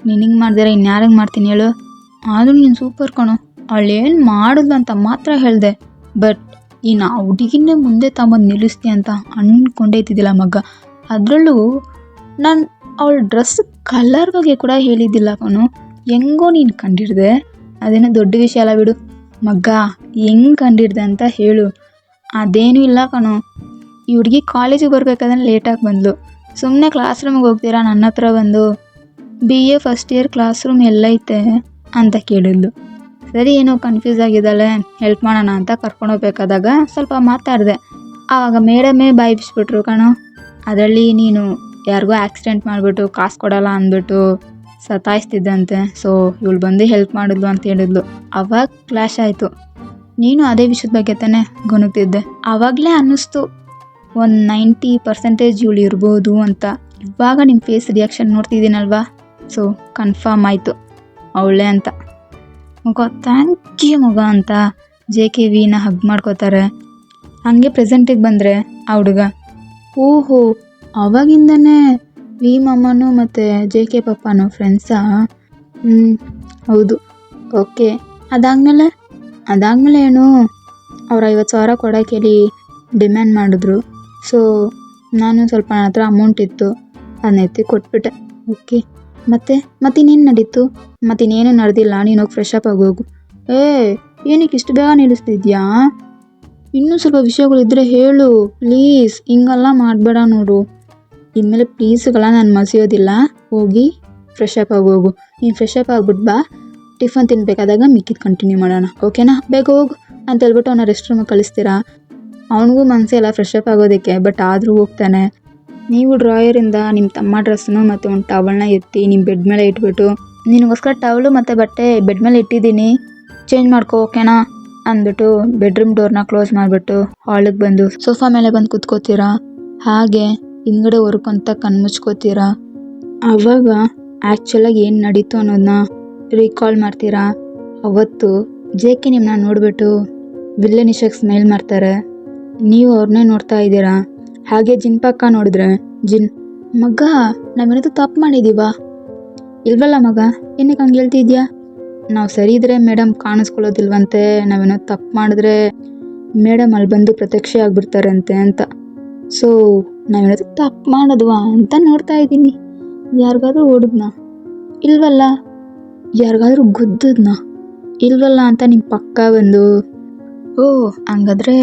ನಿನಗೆ ಮಾಡಿದ್ರೆ ಇನ್ಯಾರಿಗೆ ಮಾಡ್ತೀನಿ ಹೇಳು. ಆದರೂ ನೀನು ಸೂಪರ್ ಕಣೋ. ಅವಳೇನು ಮಾಡಿದ್ಲು ಅಂತ ಮಾತ್ರ ಹೇಳಿದೆ, ಬಟ್ ಇನ್ನು ಆ ಹುಡುಗಿನೇ ಮುಂದೆ ತಗೊಂಬಂದು ನಿಲ್ಲಿಸ್ತಿ ಅಂತ ಅಂದ್ಕೊಂಡೇ ಇದ್ದಿದ್ದಿಲ್ಲ ಮಗ. ಅದರಲ್ಲೂ ನಾನು ಅವಳ ಡ್ರೆಸ್ ಕಲರ್ ಬಗ್ಗೆ ಕೂಡ ಹೇಳಿದ್ದಿಲ್ಲ ಕಣೋ. ಹೆಂಗೋ ನೀನು ಕಂಡಿಡ್ದೆ, ಅದೇನೋ ದೊಡ್ಡ ವಿಷಯ ಅಲ್ಲ ಬಿಡು ಮಗ್ಗ. ಹೆಂಗೆ ಕಂಡಿಡ್ದೆ ಅಂತ ಹೇಳು. ಅದೇನೂ ಇಲ್ಲ ಕಣೋ, ಈ ಹುಡುಗಿ ಕಾಲೇಜಿಗೆ ಬರ್ಬೇಕಾದ್ರೆ ಲೇಟಾಗಿ ಬಂದಳು. ಸುಮ್ಮನೆ ಕ್ಲಾಸ್ ರೂಮಿಗೆ ಹೋಗ್ತೀರಾ ನನ್ನ ಹತ್ರ ಬಂದು BA first year class room ಎಲ್ಲೈತೆ ಅಂತ ಕೇಳಿದ್ಲು. ಸರಿ ಏನೋ ಕನ್ಫ್ಯೂಸ್ ಆಗಿದ್ದಾಳೆ, ಹೆಲ್ಪ್ ಮಾಡೋಣ ಅಂತ ಕರ್ಕೊಂಡೋಗ್ಬೇಕಾದಾಗ ಸ್ವಲ್ಪ ಮಾತಾಡಿದೆ. ಆವಾಗ ಮೇಡಮೇ ಬಾಯಿ ಬಿಸ್ಬಿಟ್ರು ಕಣೋ. ಅದರಲ್ಲಿ ನೀನು ಯಾರಿಗೋ ಆಕ್ಸಿಡೆಂಟ್ ಮಾಡಿಬಿಟ್ಟು ಕಾಸು ಕೊಡಲ್ಲ ಅಂದ್ಬಿಟ್ಟು ಸತಾಯಿಸ್ತಿದ್ದಂತೆ. ಸೊ ಇವಳು ಬಂದು ಹೆಲ್ಪ್ ಮಾಡಿದ್ಲು ಅಂತ ಹೇಳಿದ್ಲು. ಅವಾಗ ಕ್ಲಾಶ್ ಆಯಿತು. ನೀನು ಅದೇ ವಿಷಯದ ಬಗ್ಗೆ ತಾನೇ ಗೊನುಗ್ತಿದ್ದೆ. ಆವಾಗಲೇ ಅನ್ನಿಸ್ತು ಒಂದು 90% ಇವಳು ಇರ್ಬೋದು ಅಂತ. ಇವಾಗ ನಿಮ್ಮ ಫೇಸ್ ರಿಯಾಕ್ಷನ್ ನೋಡ್ತಿದ್ದೀನಲ್ವಾ, ಸೊ ಕನ್ಫರ್ಮ್ ಆಯಿತು ಅವಳೇ ಅಂತ. ಮಗ ಥ್ಯಾಂಕ್ ಯು ಮಗ ಅಂತ JKVನ ಹಗ್ ಮಾಡ್ಕೋತಾರೆ. ಹಾಗೆ ಪ್ರೆಸೆಂಟಿಗೆ ಬಂದರೆ ಆ ಹುಡುಗ, ಓಹೋ ಅವಾಗಿಂದನೇ ವಿ ಮಮ್ಮನೂ ಮತ್ತು JK ಪಪ್ಪನೂ ಫ್ರೆಂಡ್ಸಾ? ಹೌದು. ಓಕೆ. ಅದಾದಮೇಲೆ ಏನು, ಅವ್ರು 50,000 ಕೊಡೋಕ್ಕೇಳಿ ಡಿಮ್ಯಾಂಡ್ ಮಾಡಿದ್ರು. ಸೊ ನಾನು ಸ್ವಲ್ಪ ನನ್ನ ಹತ್ರ ಅಮೌಂಟ್ ಇತ್ತು, ಅದನ್ನ ಎತ್ತಿ ಕೊಟ್ಬಿಟ್ಟೆ. ಓಕೆ. ಮತ್ತಿನ್ನೇನು ನಡೀತು? ಮತ್ತಿನ್ನೇನು ನಡೆದಿಲ್ಲ, ನೀನು ಹೋಗಿ ಫ್ರೆಶ್ ಅಪ್ ಆಗೋಗು. ಏನಕ್ಕೆ ಇಷ್ಟು ಬೇಗ ನಿಲ್ಲಿಸ್ತಿದ್ಯಾ? ಇನ್ನೂ ಸ್ವಲ್ಪ ವಿಷಯಗಳಿದ್ದರೆ ಹೇಳು ಪ್ಲೀಸ್, ಹಿಂಗೆಲ್ಲ ಮಾಡಬೇಡ ನೋಡು. ಇನ್ಮೇಲೆ ಪ್ಲೀಸ್ಗೆಲ್ಲ ನಾನು ಮಸಿಯೋದಿಲ್ಲ. ಹೋಗಿ ಫ್ರೆಶ್ ಅಪ್ ಆಗೋಗು. ನೀನು ಫ್ರೆಶ್ ಅಪ್ ಆಗ್ಬಿಟ್ಟು ಬಾ, ಟಿಫನ್ ತಿನ್ಬೇಕಾದಾಗ ಮಿಕ್ಕಿದ್ದು ಕಂಟಿನ್ಯೂ ಮಾಡೋಣ, ಓಕೆನಾ? ಬೇಗ ಹೋಗು ಅಂತ ಹೇಳ್ಬಿಟ್ಟು ಅವನ ರೆಸ್ಟ್ ರೂಮಿಗೆ ಕಳಿಸ್ತೀರಾ. ಅವನಿಗೂ ಮನಸ್ಸಿಲ್ಲ ಫ್ರೆಶ್ ಅಪ್ ಆಗೋದಕ್ಕೆ, ಬಟ್ ಆದರೂ ಹೋಗ್ತಾನೆ. ನೀವು ಡ್ರಾಯರಿಂದ ನಿಮ್ಮ ತಮ್ಮ ಡ್ರೆಸ್ಸನ್ನು ಮತ್ತು ಒಂದು ಟವಲ್ನ ಎತ್ತಿ ನಿಮ್ಮ ಬೆಡ್ ಮೇಲೆ ಇಟ್ಬಿಟ್ಟು, ನಿನಗೋಸ್ಕರ ಟವಲು ಮತ್ತು ಬಟ್ಟೆ ಬೆಡ್ ಮೇಲೆ ಇಟ್ಟಿದ್ದೀನಿ, ಚೇಂಜ್ ಮಾಡ್ಕೋ ಓಕೆನಾ ಅಂದ್ಬಿಟ್ಟು ಬೆಡ್ರೂಮ್ ಡೋರ್ನ ಕ್ಲೋಸ್ ಮಾಡಿಬಿಟ್ಟು ಹಾಲಿಗೆ ಬಂದು ಸೋಫಾ ಮೇಲೆ ಬಂದು ಕೂತ್ಕೋತೀರಾ. ಹಾಗೆ ಹಿಂದ್ಗಡೆ ಹೊರ್ಕೊಂತ ಕಣ್ಮುಚ್ಕೋತೀರಾ. ಆವಾಗ ಆ್ಯಕ್ಚುಲಾಗಿ ಏನು ನಡೀತು ಅನ್ನೋದನ್ನ ರೀಕಾಲ್ ಮಾಡ್ತೀರಾ. ಅವತ್ತು JK ನಿಮ್ಮನ್ನ ನೋಡಿಬಿಟ್ಟು ವಿಲ್ಲನಿಶಾಗಿ ಸ್ಮೈಲ್ ಮಾಡ್ತಾರೆ. ನೀವು ಅವ್ರನ್ನೇ ನೋಡ್ತಾ ಇದ್ದೀರಾ. ಹಾಗೆ ಜಿನ್ ಪಕ್ಕ ನೋಡಿದ್ರೆ ಜಿನ್, ಮಗ ನಾವೇನಾದ್ರು ತಪ್ಪು ಮಾಡಿದ್ದೀವಾ? ಇಲ್ವಲ್ಲ ಮಗ, ಏನಕ್ಕೆ ಹಂಗೆ ಹೇಳ್ತಿದ್ಯಾ? ನಾವು ಸರಿ ಇದ್ರೆ ಮೇಡಮ್ ಕಾಣಿಸ್ಕೊಳ್ಳೋದಿಲ್ವಂತೆ, ನಾವೇನೋ ತಪ್ಪು ಮಾಡಿದ್ರೆ ಮೇಡಮ್ ಅಲ್ಲಿ ಬಂದು ಪ್ರತ್ಯಕ್ಷ ಆಗಿಬಿಡ್ತಾರಂತೆ ಅಂತ. ಸೊ ನಾವೇನಾದ್ರು ತಪ್ಪು ಮಾಡಿದ್ವಾ ಅಂತ ನೋಡ್ತಾ ಇದ್ದೀನಿ. ಯಾರಿಗಾದ್ರೂ ಹೊಡೆದ್ನಾ? ಇಲ್ವಲ್ಲ. ಯಾರಿಗಾದ್ರೂ ಗುದ್ದದ್ನಾ? ಇಲ್ವಲ್ಲ ಅಂತ ನಿಮ್ಮ ಪಕ್ಕ ಬಂದು, ಹಂಗಾದ್ರೆ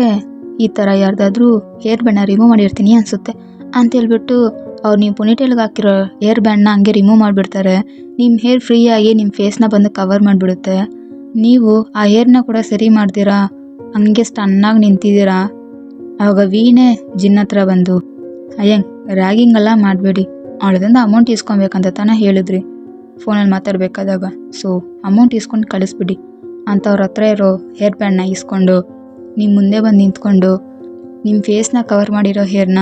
ಈ ಥರ ಯಾರ್ದಾದ್ರೂ ಹೇರ್ ಬ್ಯಾಂಡ್ನ ರಿಮೂವ್ ಮಾಡಿರ್ತೀನಿ ಅನಿಸುತ್ತೆ ಅಂತ ಹೇಳ್ಬಿಟ್ಟು ಅವ್ರು ನೀವು ಪೊನಿಟೇಲ್ಗೆ ಹಾಕಿರೋ ಹೇರ್ ಬ್ಯಾಂಡ್ನ ಹಂಗೆ ರಿಮೂವ್ ಮಾಡಿಬಿಡ್ತಾರೆ. ನಿಮ್ಮ ಹೇರ್ ಫ್ರೀಯಾಗಿ ನಿಮ್ಮ ಫೇಸ್ನ ಬಂದು ಕವರ್ ಮಾಡಿಬಿಡುತ್ತೆ. ನೀವು ಆ ಹೇರ್ನ ಕೂಡ ಸರಿ ಮಾಡ್ತೀರಾ, ಹಂಗೆ ಸ್ಟನ್ನಾಗಿ ನಿಂತಿದ್ದೀರಾ. ಆವಾಗ ವೀಣೆ ಜಿನ್ ಹತ್ರ ಬಂದು, ಅಯ್ಯಂಗ್ ರ್ಯಾಗಿಂಗೆಲ್ಲ ಮಾಡಬೇಡಿ, ಅವಳದಿಂದ ಅಮೌಂಟ್ ಇಸ್ಕೊಬೇಕಂತ ತಾನೇ ಹೇಳಿದ್ರಿ ಫೋನಲ್ಲಿ ಮಾತಾಡಬೇಕಾದಾಗ, ಸೊ ಅಮೌಂಟ್ ಇಸ್ಕೊಂಡು ಕಳಿಸ್ಬಿಡಿ ಅಂತ ಅವ್ರ ಹತ್ರ ಇರೋ ಹೇರ್ ಬ್ಯಾಂಡ್ನ ಇಸ್ಕೊಂಡು ನಿಮ್ಮ ಮುಂದೆ ಬಂದು ನಿಂತ್ಕೊಂಡು ನಿಮ್ಮ ಫೇಸ್ನ ಕವರ್ ಮಾಡಿರೋ ಹೇರ್ನ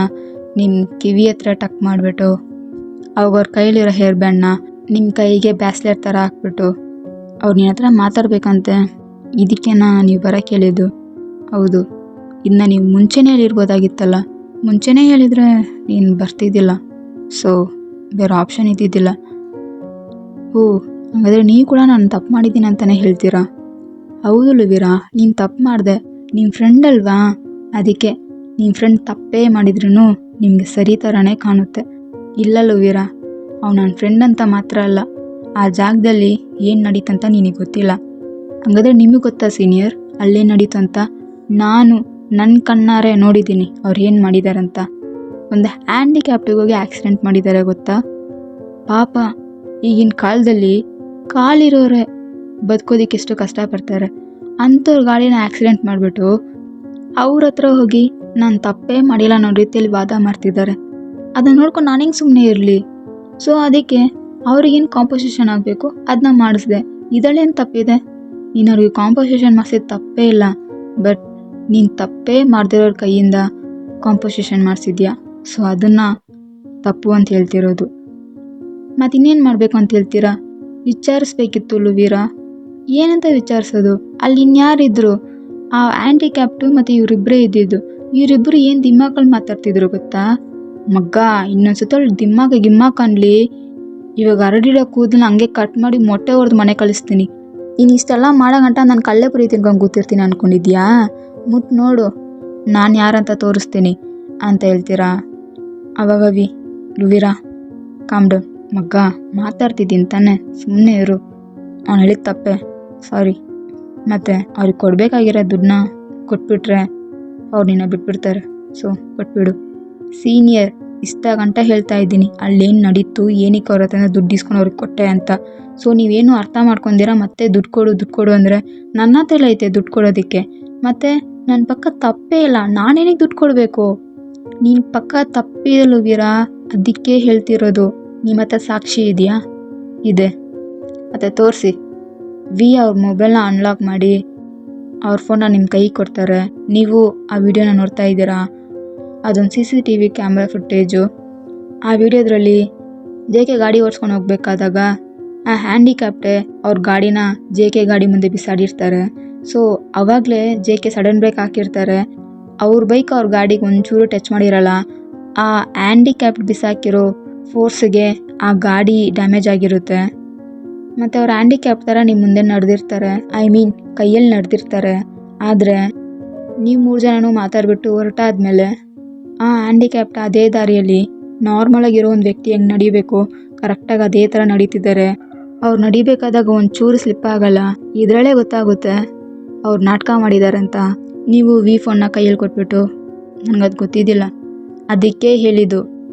ನಿಮ್ಮ ಕಿವಿ ಹತ್ರ ಟಕ್ ಮಾಡಿಬಿಟ್ಟು ಅವಾಗ ಅವ್ರ ಕೈಲಿರೋ ಹೇರ್ ಬ್ಯಾಂಡ್ನ ನಿಮ್ಮ ಕೈಗೆ ಬ್ಯಾಸ್ಲೆಟ್ ಥರ ಹಾಕ್ಬಿಟ್ಟು ಅವ್ರು ನಿನ್ನ ಹತ್ರ ಮಾತಾಡ್ಬೇಕಂತೆ. ಇದಕ್ಕೇನಾ ನೀವು ಬರೋಕ್ಕೆ ಹೇಳಿದ್ದು? ಹೌದು, ಇದನ್ನ ನೀವು ಮುಂಚೆನೇ ಹೇಳಿರ್ಬೋದಾಗಿತ್ತಲ್ಲ. ಮುಂಚೆನೇ ಹೇಳಿದರೆ ನೀನು ಬರ್ತಿದ್ದಿಲ್ಲ, ಸೊ ಬೇರೆ ಆಪ್ಷನ್ ಇದ್ದಿದ್ದಿಲ್ಲ. ಹಾಗಾದರೆ ನೀವು ಕೂಡ ನಾನು ತಪ್ಪು ಮಾಡಿದ್ದೀನಿ ಅಂತಲೇ ಹೇಳ್ತೀರಾ? ಹೌದು ಲುವೀರಾ, ನೀನು ತಪ್ಪು ಮಾಡಿದೆ, ನಿಮ್ಮ ಫ್ರೆಂಡ್ ಅಲ್ವಾ, ಅದಕ್ಕೆ ನಿಮ್ಮ ಫ್ರೆಂಡ್ ತಪ್ಪೇ ಮಾಡಿದ್ರೂ ನಿಮಗೆ ಸರಿ ಥರನೇ ಕಾಣುತ್ತೆ. ಇಲ್ಲ ಲುವೀರಾ, ಅವ್ನು ನನ್ನ ಫ್ರೆಂಡ್ ಅಂತ ಮಾತ್ರ ಅಲ್ಲ, ಆ ಜಾಗದಲ್ಲಿ ಏನು ನಡೀತಂತ ನಿನಗೆ ಗೊತ್ತಿಲ್ಲ. ಹಾಗಾದರೆ ನಿಮಗೆ ಗೊತ್ತಾ ಸೀನಿಯರ್ ಅಲ್ಲೇನು ನಡೀತು ಅಂತ? ನಾನು ನನ್ನ ಕಣ್ಣಾರೆ ನೋಡಿದ್ದೀನಿ ಅವ್ರು ಏನು ಮಾಡಿದಾರಂತ. ಒಂದು ಹ್ಯಾಂಡಿಕ್ಯಾಪ್ಟಿಗೆ ಹೋಗಿ ಆಕ್ಸಿಡೆಂಟ್ ಮಾಡಿದ್ದಾರೆ ಗೊತ್ತಾ? ಪಾಪ ಈಗಿನ ಕಾಲದಲ್ಲಿ ಕಾಲಿರೋರೆ ಬದುಕೋದಿಕ್ಕೆ ಎಷ್ಟು ಕಷ್ಟಪಡ್ತಾರೆ. ಅಂಥವ್ರ ಗಾಡಿನ ಆಕ್ಸಿಡೆಂಟ್ ಮಾಡಿಬಿಟ್ಟು ಅವ್ರ ಹತ್ರ ಹೋಗಿ ನಾನು ತಪ್ಪೇ ಮಾಡಿಲ್ಲ ಅನ್ನೋ ರೀತಿಯಲ್ಲಿ ವಾದ ಮಾಡ್ತಿದ್ದಾರೆ. ಅದನ್ನ ನೋಡ್ಕೊಂಡು ನಾನು ಹೆಂಗೆ ಸುಮ್ಮನೆ ಇರಲಿ? ಸೊ ಅದಕ್ಕೆ ಅವ್ರಿಗೇನು ಕಾಂಪೋಸಿಷನ್ ಆಗಬೇಕು ಅದನ್ನ ಮಾಡಿಸ್ದೆ. ಇದರಲ್ಲೇನು ತಪ್ಪಿದೆ? ನೀನು ಅವ್ರಿಗೆ ಕಾಂಪೋಸಿಷನ್ ಮಾಡಿಸಿದ ತಪ್ಪೇ ಇಲ್ಲ, ಬಟ್ ನೀನು ತಪ್ಪೇ ಮಾಡ್ದಿರೋರ ಕೈಯಿಂದ ಕಾಂಪೋಸಿಷನ್ ಮಾಡಿಸಿದ್ಯಾ. ಸೊ ಅದನ್ನು ತಪ್ಪು ಅಂತ ಹೇಳ್ತಿರೋದು. ಮತ್ತು ಇನ್ನೇನು ಮಾಡಬೇಕು ಅಂತ ಹೇಳ್ತೀರಾ? ವಿಚಾರಿಸ್ಬೇಕಿತ್ತು ಲುವೀರಾ. ಏನಂತ ವಿಚಾರಿಸೋದು? ಅಲ್ಲಿ ಇನ್ಯಾರಿದ್ರು? ಆ ಹ್ಯಾಂಡಿಕ್ಯಾಪ್ಟು ಮತ್ತು ಇವರಿಬ್ಬರೇ ಇದ್ದಿದ್ದು. ಇವರಿಬ್ಬರು ಏನು ದಿಮ್ಮಾಕಲ್ಲಿ ಮಾತಾಡ್ತಿದ್ರು ಗೊತ್ತಾ? ಮಗ್ಗ ಇನ್ನೊಂದ್ಸತಿ ಅವಳು ದಿಮ್ಮಾಕ ಗಿಮ್ಮಾಕ ಅನ್ಲಿ, ಇವಾಗ ಹರಡಿರೋ ಕೂದಲನ್ನ ಹಂಗೆ ಕಟ್ ಮಾಡಿ ಮೊಟ್ಟೆ ಹೊಡೆದು ಮನೆ ಕಳಿಸ್ತೀನಿ. ನೀನು ಇಷ್ಟೆಲ್ಲ ಮಾಡೋ ಗಂಟ ನಾನು ಕಳ್ಳೆಪುರಿ ತಿನ್ಕೊಂಡು ಕೂತಿರ್ತೀನಿ ಅಂದ್ಕೊಂಡಿದ್ಯಾ? ಮುಟ್ಟು ನೋಡು ನಾನು ಯಾರಂತ ತೋರಿಸ್ತೀನಿ ಅಂತ ಹೇಳ್ತೀರಾ? ಅವಾಗ ಲುವೀರಾ ಕಾಮ್ ಡೌನ್ ಮಗ್ಗ, ಮಾತಾಡ್ತಿದ್ದೀನಿ ತಾನೆ, ಸುಮ್ಮನೆ ಇರು. ಅವ್ನು ಹೇಳಿದ ತಪ್ಪೆ, ಸಾರಿ. ಮತ್ತು ಅವ್ರಿಗೆ ಕೊಡಬೇಕಾಗಿರೋ ದುಡ್ಡನ್ನ ಕೊಟ್ಬಿಟ್ರೆ ಅವ್ರು ನಿನ್ನ ಬಿಟ್ಬಿಡ್ತಾರೆ. ಸೊ ಕೊಟ್ಬಿಡು. ಸೀನಿಯರ್, ಇಷ್ಟ ಗಂಟ ಹೇಳ್ತಾ ಇದ್ದೀನಿ, ಅಲ್ಲೇನು ನಡೀತು, ಏನಕ್ಕೆ ಅವ್ರ ಹತ್ರ ದುಡ್ಡು ಇಸ್ಕೊಂಡು ಅವ್ರಿಗೆ ಕೊಟ್ಟೆ ಅಂತ. ಸೊ ನೀವೇನು ಅರ್ಥ ಮಾಡ್ಕೊಂಡಿರಾ ಮತ್ತೆ ದುಡ್ಡು ಕೊಡು ಅಂದರೆ ನನ್ನ ಹತ್ರ ಐತೆ ದುಡ್ಡು ಕೊಡೋದಕ್ಕೆ. ಮತ್ತು ನನ್ನ ಪಕ್ಕ ತಪ್ಪೇ ಇಲ್ಲ, ನಾನೇನಿಗೆ ದುಡ್ಡು ಕೊಡಬೇಕು? ನೀನು ಪಕ್ಕ ತಪ್ಪಿದಲು ವೀರಾ, ಅದಕ್ಕೆ ಹೇಳ್ತಿರೋದು. ನಿಮ್ಮ ಹತ್ರ ಸಾಕ್ಷಿ ಇದೆಯಾ? ಇದೆ. ಮತ್ತು ತೋರಿಸಿ. ಅವ್ರ ಮೊಬೈಲ್ನ ಅನ್ಲಾಕ್ ಮಾಡಿ ಅವ್ರ ಫೋನ್ನ ನಿಮ್ಮ ಕೈಗೆ ಕೊಡ್ತಾರೆ. ನೀವು ಆ ವಿಡಿಯೋನ ನೋಡ್ತಾ ಇದ್ದೀರಾ? ಅದೊಂದು CCTV ಕ್ಯಾಮ್ರಾ ಫುಟೇಜು. ಆ ವಿಡಿಯೋದ್ರಲ್ಲಿ JK ಗಾಡಿ ಓಡಿಸ್ಕೊಂಡು ಹೋಗ್ಬೇಕಾದಾಗ ಆ ಹ್ಯಾಂಡಿಕ್ಯಾಪ್ಟೆ ಅವ್ರ ಗಾಡಿನ JK ಗಾಡಿ ಮುಂದೆ ಬಿಸಾಡಿರ್ತಾರೆ. ಸೊ ಅವಾಗಲೇ JK ಸಡನ್ ಬ್ರೇಕ್ ಹಾಕಿರ್ತಾರೆ. ಅವ್ರ ಬೈಕ್ ಅವ್ರ ಗಾಡಿಗೆ ಒಂಚೂರು ಟಚ್ ಮಾಡಿರಲ್ಲ. ಆ ಹ್ಯಾಂಡಿಕ್ಯಾಪ್ಟ್ ಬಿಸಾಕಿರೋ ಫೋರ್ಸ್ಗೆ ಆ ಗಾಡಿ ಡ್ಯಾಮೇಜ್ ಆಗಿರುತ್ತೆ. ಮತ್ತು ಅವ್ರ ಹ್ಯಾಂಡಿಕ್ಯಾಪ್ ಥರ ನಿಮ್ಮ ಮುಂದೆ ನಡೆದಿರ್ತಾರೆ, ಕೈಯಲ್ಲಿ ನಡೆದಿರ್ತಾರೆ. ಆದರೆ ನೀವು 3 ಜನನೂ ಮಾತಾಡ್ಬಿಟ್ಟು ಹೊರಟಾದ್ಮೇಲೆ ಆ ಹ್ಯಾಂಡಿಕ್ಯಾಪ್ಟ್ ಅದೇ ದಾರಿಯಲ್ಲಿ ನಾರ್ಮಲಾಗಿರೋ ಒಂದು ವ್ಯಕ್ತಿ ಹೆಂಗೆ ನಡಿಬೇಕು ಕರೆಕ್ಟಾಗಿ ಅದೇ ಥರ ನಡೀತಿದ್ದಾರೆ. ಅವ್ರು ನಡಿಬೇಕಾದಾಗ ಒಂಚೂರು ಸ್ಲಿಪ್ ಆಗಲ್ಲ. ಇದರಲ್ಲೇ ಗೊತ್ತಾಗುತ್ತೆ ಅವ್ರು ನಾಟಕ ಮಾಡಿದ್ದಾರೆ ಅಂತ. ನೀವು ಫೋನ್ನ ಕೈಯಲ್ಲಿ ಕೊಟ್ಬಿಟ್ಟು ನನಗದು ಗೊತ್ತಿದ್ದಿಲ್ಲ, ಅದಕ್ಕೆ ಹೇಳಿದ್ದು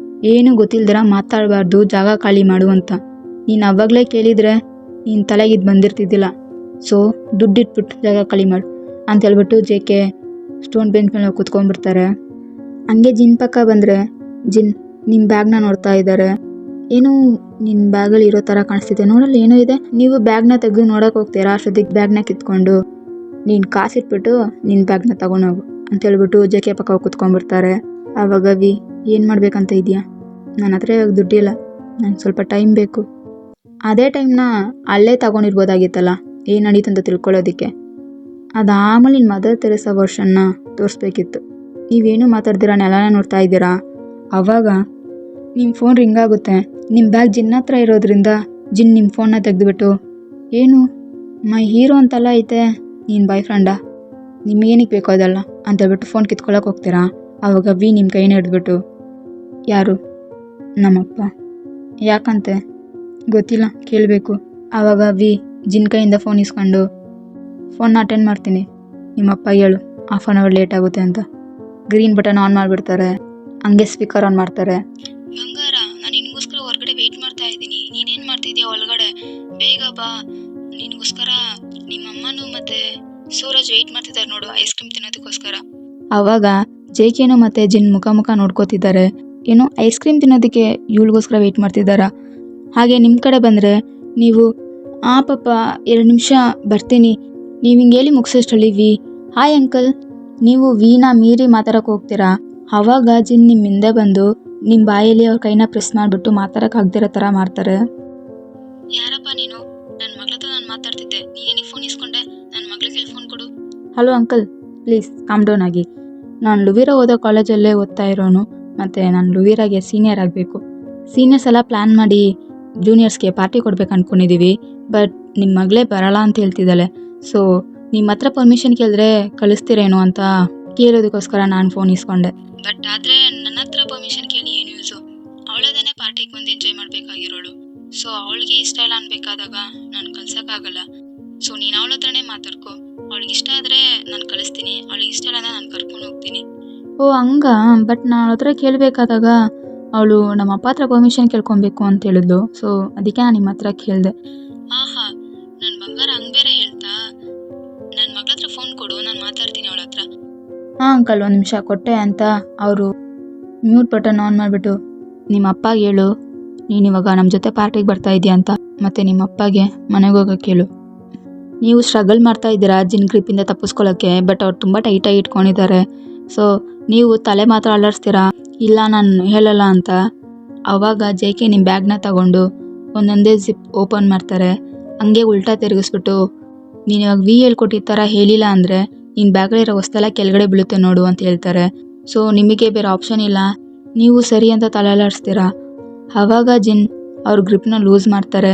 ಏನು ಗೊತ್ತಿಲ್ದಿರ ಮಾತಾಡಬಾರ್ದು, ಜಾಗ ಖಾಲಿ ಮಾಡು ಅಂತ. ನೀನು ಅವಾಗಲೇ ಕೇಳಿದರೆ ನೀನು ತಲೆಗಿದ್ದು ಬಂದಿರ್ತಿದ್ದಿಲ್ಲ. ಸೊ ದುಡ್ಡಿಟ್ಬಿಟ್ಟು ಜಾಗ ಖಾಲಿ ಮಾಡು ಅಂತ ಹೇಳ್ಬಿಟ್ಟು JK ಸ್ಟೋನ್ ಬೆಂಚ್ ಮೇಲೆ ಕೂತ್ಕೊಂಡ್ಬಿಡ್ತಾರೆ. ಹಂಗೆ ಜಿನ್ ಪಕ್ಕ ಬಂದರೆ ಜಿನ್ ನಿಮ್ಮ ಬ್ಯಾಗ್ನ ನೋಡ್ತಾ ಇದ್ದಾರೆ. ಏನು ನಿನ್ನ ಬ್ಯಾಗಲ್ಲಿ ಇರೋ ಥರ ಕಾಣಿಸ್ತಿದೆ, ನೋಡಲ್ಲಿ ಏನೋ ಇದೆ. ನೀವು ಬ್ಯಾಗ್ನ ತೆಗೆದು ನೋಡೋಕೆ ಹೋಗ್ತೀರಾ, ಅಷ್ಟೊತ್ತಿಗೆ ಬ್ಯಾಗ್ನ ಕಿತ್ಕೊಂಡು ನೀನು ಕಾಸಿಟ್ಬಿಟ್ಟು ನಿನ್ನ ಬ್ಯಾಗ್ನ ತಗೊಂಡೋಗು ಅಂತ ಹೇಳ್ಬಿಟ್ಟು JK ಪಕ್ಕ ಕೂತ್ಕೊಂಡ್ಬಿಡ್ತಾರೆ. ಆವಾಗ ಏನು ಮಾಡಬೇಕಂತ ಇದೆಯಾ? ನನ್ನ ಹತ್ರ ಇವಾಗ ದುಡ್ಡಿಲ್ಲ, ನಂಗೆ ಸ್ವಲ್ಪ ಟೈಮ್ ಬೇಕು. ಅದೇ ಟೈಮ್ನ ಅಲ್ಲೇ ತಗೊಂಡಿರ್ಬೋದಾಗಿತ್ತಲ್ಲ ಏನು ನಡೀತು ಅಂತ ತಿಳ್ಕೊಳ್ಳೋದಕ್ಕೆ. ಅದಾದಮೇಲೆ ನಿನ್ನ ಮದರ್ ತೆರೇಸಾ ವರ್ಷನ್ನ ತೋರಿಸ್ಬೇಕಿತ್ತು. ನೀವೇನು ಮಾತಾಡ್ತೀರಾ, ನೆಲನ ನೋಡ್ತಾ ಇದ್ದೀರಾ. ಆವಾಗ ನಿಮ್ಮ ಫೋನ್ ರಿಂಗ್ ಆಗುತ್ತೆ. ನಿಮ್ಮ ಬ್ಯಾಗ್ ಜಿನ್ ಹತ್ರ ಇರೋದ್ರಿಂದ ಜಿನ್ ನಿಮ್ಮ ಫೋನ್ನ ತೆಗೆದುಬಿಟ್ಟು, ಏನು ಮೈ ಹೀರೋ ಅಂತೆಲ್ಲ ಐತೆ, ನೀನು ಬಾಯ್ ಫ್ರೆಂಡಾ, ನಿಮಗೇನಕ್ಕೆ ಬೇಕೋ ಅದಲ್ಲ ಅಂತ ಹೇಳ್ಬಿಟ್ಟು ಫೋನ್ ಕಿತ್ಕೊಳ್ಳೋಕೆ ಹೋಗ್ತೀರಾ. ಆವಾಗ ನಿಮ್ಮ ಕೈನ ಹಿಡಿದ್ಬಿಟ್ಟು, ಯಾರು? ನಮ್ಮಪ್ಪ. ಯಾಕಂತೆ? ಗೊತ್ತಿಲ್ಲ, ಕೇಳಬೇಕು. ಆವಾಗ ಜಿನ್ ಕೈಯಿಂದ ಫೋನ್ ಇಸ್ಕೊಂಡು, ಫೋನ್ನ ಅಟೆಂಡ್ ಮಾಡ್ತೀನಿ, ನಿಮ್ಮಪ್ಪ ಹೇಳು ½ ಅನ್ ಅವರ್ ಲೇಟ್ ಆಗುತ್ತೆ ಅಂತ. ಗ್ರೀನ್ ಬಟನ್ ಆನ್ ಮಾಡಿಬಿಡ್ತಾರೆ. ಹಂಗೆ ಸ್ಪೀಕರ್ ಆನ್ ಮಾಡ್ತಾರೆ. ಬಂಗಾರ, ನಾನು ನಿನಗೋಸ್ಕರ ಹೊರಗಡೆ ವೆಯ್ಟ್ ಮಾಡ್ತಾ ಇದ್ದೀನಿ, ನೀನೇನು ಮಾಡ್ತಿದ್ಯಾ ಒಳಗಡೆ? ಬೇಗ ಬಾ, ನಿನಗೋಸ್ಕರ ನಿಮ್ಮಮ್ಮನೂ ಮತ್ತು ಸೂರಜ್ ವೆಯ್ಟ್ ಮಾಡ್ತಿದ್ದಾರೆ ನೋಡು, ಐಸ್ ಕ್ರೀಮ್ ತಿನ್ನೋದಕ್ಕೋಸ್ಕರ. ಆವಾಗ JKನೂ ಮತ್ತು ಜಿನ್ ಮುಖ ನೋಡ್ಕೋತಿದ್ದಾರೆ. ಏನೋ ಐಸ್ ಕ್ರೀಮ್ ತಿನ್ನೋದಕ್ಕೆ ಇವಳಿಗೋಸ್ಕರ ವೆಯ್ಟ್ ಮಾಡ್ತಿದ್ದಾರಾ? ಹಾಗೆ ನಿಮ್ಮ ಕಡೆ ಬಂದರೆ ನೀವು, ಪಾಪ 2 ನಿಮಿಷ ಬರ್ತೀನಿ, ನೀವು ಹಿಂಗೆ ಹೇಳಿ ಮುಗಿಸೋಷ್ಟರಲ್ಲಿ ಹಾಯ್ ಅಂಕಲ್, ನೀವು ನ ಮೀರಿ ಮಾತಾಡೋಕೆ ಹೋಗ್ತೀರಾ. ಆವಾಗ ಜಿನ್ ನಿಮ್ಮ ಹಿಂದೆ ಬಂದು ನಿಮ್ಮ ಬಾಯಲ್ಲಿ ಅವ್ರ ಕೈನ ಪ್ರೆಸ್ ಮಾಡಿಬಿಟ್ಟು ಮಾತಾಡೋಕೆ ಆಗದಿರೋ ಥರ ಮಾಡ್ತಾರೆ. ಯಾರಪ್ಪ ನೀನು? ನನ್ನ ಮಗಳ ಹತ್ರ ನಾನು ಮಾತಾಡ್ತಿದ್ದೆ, ನೀನೇನಿಗೆ ಫೋನ್ ಇಸ್ಕೊಂಡೆ? ನನ್ನ ಮಗಳಿಗೆ ಫೋನ್ ಕೊಡು. Hello uncle, please calm down ಆಗಿ. ನಾನು ಲುವೀರಾ ಓದೋ ಕಾಲೇಜಲ್ಲೇ ಓದ್ತಾ ಇರೋನು, ಮತ್ತು ನಾನು ಲುವೀರಾಗೆ ಸೀನಿಯರ್ ಆಗಬೇಕು. ಸೀನಿಯರ್ಸ್ ಎಲ್ಲ ಪ್ಲ್ಯಾನ್ ಮಾಡಿ ಜೂನಿಯರ್ಸ್ಗೆ ಪಾರ್ಟಿ ಕೊಡ್ಬೇಕು ಅಂದ್ಕೊಂಡಿದ್ದೀವಿ. ಬಟ್ ನಿಮ್ಮ ಮಗಳೇ ಬರಲ್ಲ ಅಂತ ಹೇಳ್ತಿದ್ದಾಳೆ. ಸೊ ನಿಮ್ಮ ಹತ್ರ ಪರ್ಮಿಷನ್ ಕೇಳಿದ್ರೆ ಕಳಿಸ್ತೀರೇನೋ ಅಂತ ಕೇಳೋದಕ್ಕೋಸ್ಕರ ನಾನು ಫೋನ್ ಇಸ್ಕೊಂಡೆ. ಬಟ್ ಆದರೆ ನನ್ನ ಹತ್ರ ಪರ್ಮಿಷನ್ ಕೇಳಿ ಏನು ಯೂಸು? ಅವಳೇದೇ ಪಾರ್ಟಿಗೆ ಬಂದು ಎಂಜಾಯ್ ಮಾಡಬೇಕಾಗಿರೋಳು. ಸೊ ಅವಳಿಗೆ ಇಷ್ಟ ಇಲ್ಲ ಅನ್ಬೇಕಾದಾಗ ನಾನು ಕಳ್ಸೋಕ್ಕಾಗಲ್ಲ. ಸೊ ನೀನು ಅವಳ ಹತ್ರನೇ ಮಾತಾಡ್ಕೊ, ಅವಳಿಗೆ ಇಷ್ಟ ಆದರೆ ನಾನು ಕಳಿಸ್ತೀನಿ, ಅವಳಿಗೆ ಇಷ್ಟ ಇಲ್ಲ ಅಂದರೆ ನಾನು ಕರ್ಕೊಂಡು ಹೋಗ್ತೀನಿ. ಓ ಹಂಗ? ಬಟ್ ನಾನು ಅವಳ ಹತ್ರ ಕೇಳಬೇಕಾದಾಗ ಅವಳು ನಮ್ಮ ಅಪ್ಪ ಹತ್ರ ಪರ್ಮಿಷನ್ ಕೇಳ್ಕೊಬೇಕು ಅಂತ ಹೇಳಿದ್ಲು. ಸೊ ಅದಕ್ಕೆ ನಾನು ನಿಮ್ಮ ಹತ್ರ ಕೇಳಿದೆ. ಆಹಾ, ನನ್ನ ಬಂಗಾರ ಹಂಗೆ ಬೇರೆ ಹೇಳ್ತಾ? ನನ್ನ ಮಗಳ ಹತ್ರ ಫೋನ್ ಕೊಡು, ನಾನು ಮಾತಾಡ್ತೀನಿ ಅವಳ ಹತ್ರ. ಹಾಂ ಅಂಕಲ್, 1 ನಿಮಿಷ ಕೊಟ್ಟೆ ಅಂತ ಅವರು ಮ್ಯೂಟ್ ಬಟನ್ ಆನ್ ಮಾಡಿಬಿಟ್ಟು, ನಿಮ್ಮ ಅಪ್ಪಗೆ ಹೇಳು ನೀನು ಇವಾಗ ನಮ್ಮ ಜೊತೆ ಪಾರ್ಟಿಗೆ ಬರ್ತಾ ಇದೆಯಾ ಅಂತ, ಮತ್ತು ನಿಮ್ಮ ಅಪ್ಪಗೆ ಮನೆಗೆ ಹೋಗೋಕ್ಕೆ ಹೇಳು. ನೀವು ಸ್ಟ್ರಗಲ್ ಮಾಡ್ತಾ ಇದ್ದೀರಾ ಜಿನ್ ಗ್ರಿಪ್ಪಿಂದ ತಪ್ಪಿಸ್ಕೊಳ್ಳೋಕ್ಕೆ, ಬಟ್ ಅವ್ರು ತುಂಬ ಟೈಟಾಗಿ ಇಟ್ಕೊಂಡಿದ್ದಾರೆ. ಸೊ ನೀವು ತಲೆ ಮಾತ್ರ ಅಲ್ಲಾಡಿಸ್ತೀರಾ, ಇಲ್ಲ ನಾನು ಹೇಳಲ್ಲ ಅಂತ. ಆವಾಗ JK ನಿಮ್ಮ ಬ್ಯಾಗ್ನ ತಗೊಂಡು ಒಂದೊಂದೇ ಜಿಪ್ ಓಪನ್ ಮಾಡ್ತಾರೆ. ಹಂಗೆ ಉಲ್ಟಾ ತಿರುಗಿಸ್ಬಿಟ್ಟು, ನೀನು ಇವಾಗ ಹೇಳ್ಕೊಟ್ಟಿದ್ದ ಥರ ಹೇಳಿಲ್ಲ ಅಂದರೆ ನಿನ್ನ ಬ್ಯಾಗಲ್ಲಿರೋ ವಸ್ತೆಲ್ಲ ಕೆಳಗಡೆ ಬೀಳುತ್ತೆ ನೋಡು ಅಂತ ಹೇಳ್ತಾರೆ. ಸೊ ನಿಮಗೆ ಬೇರೆ ಆಪ್ಷನ್ ಇಲ್ಲ, ನೀವು ಸರಿ ಅಂತ ತಲೆ ಅಲ್ಲಾಡಿಸ್ತೀರಾ. ಆವಾಗ ಜಿನ್ ಅವ್ರ ಗ್ರಿಪ್ನ ಲೂಸ್ ಮಾಡ್ತಾರೆ.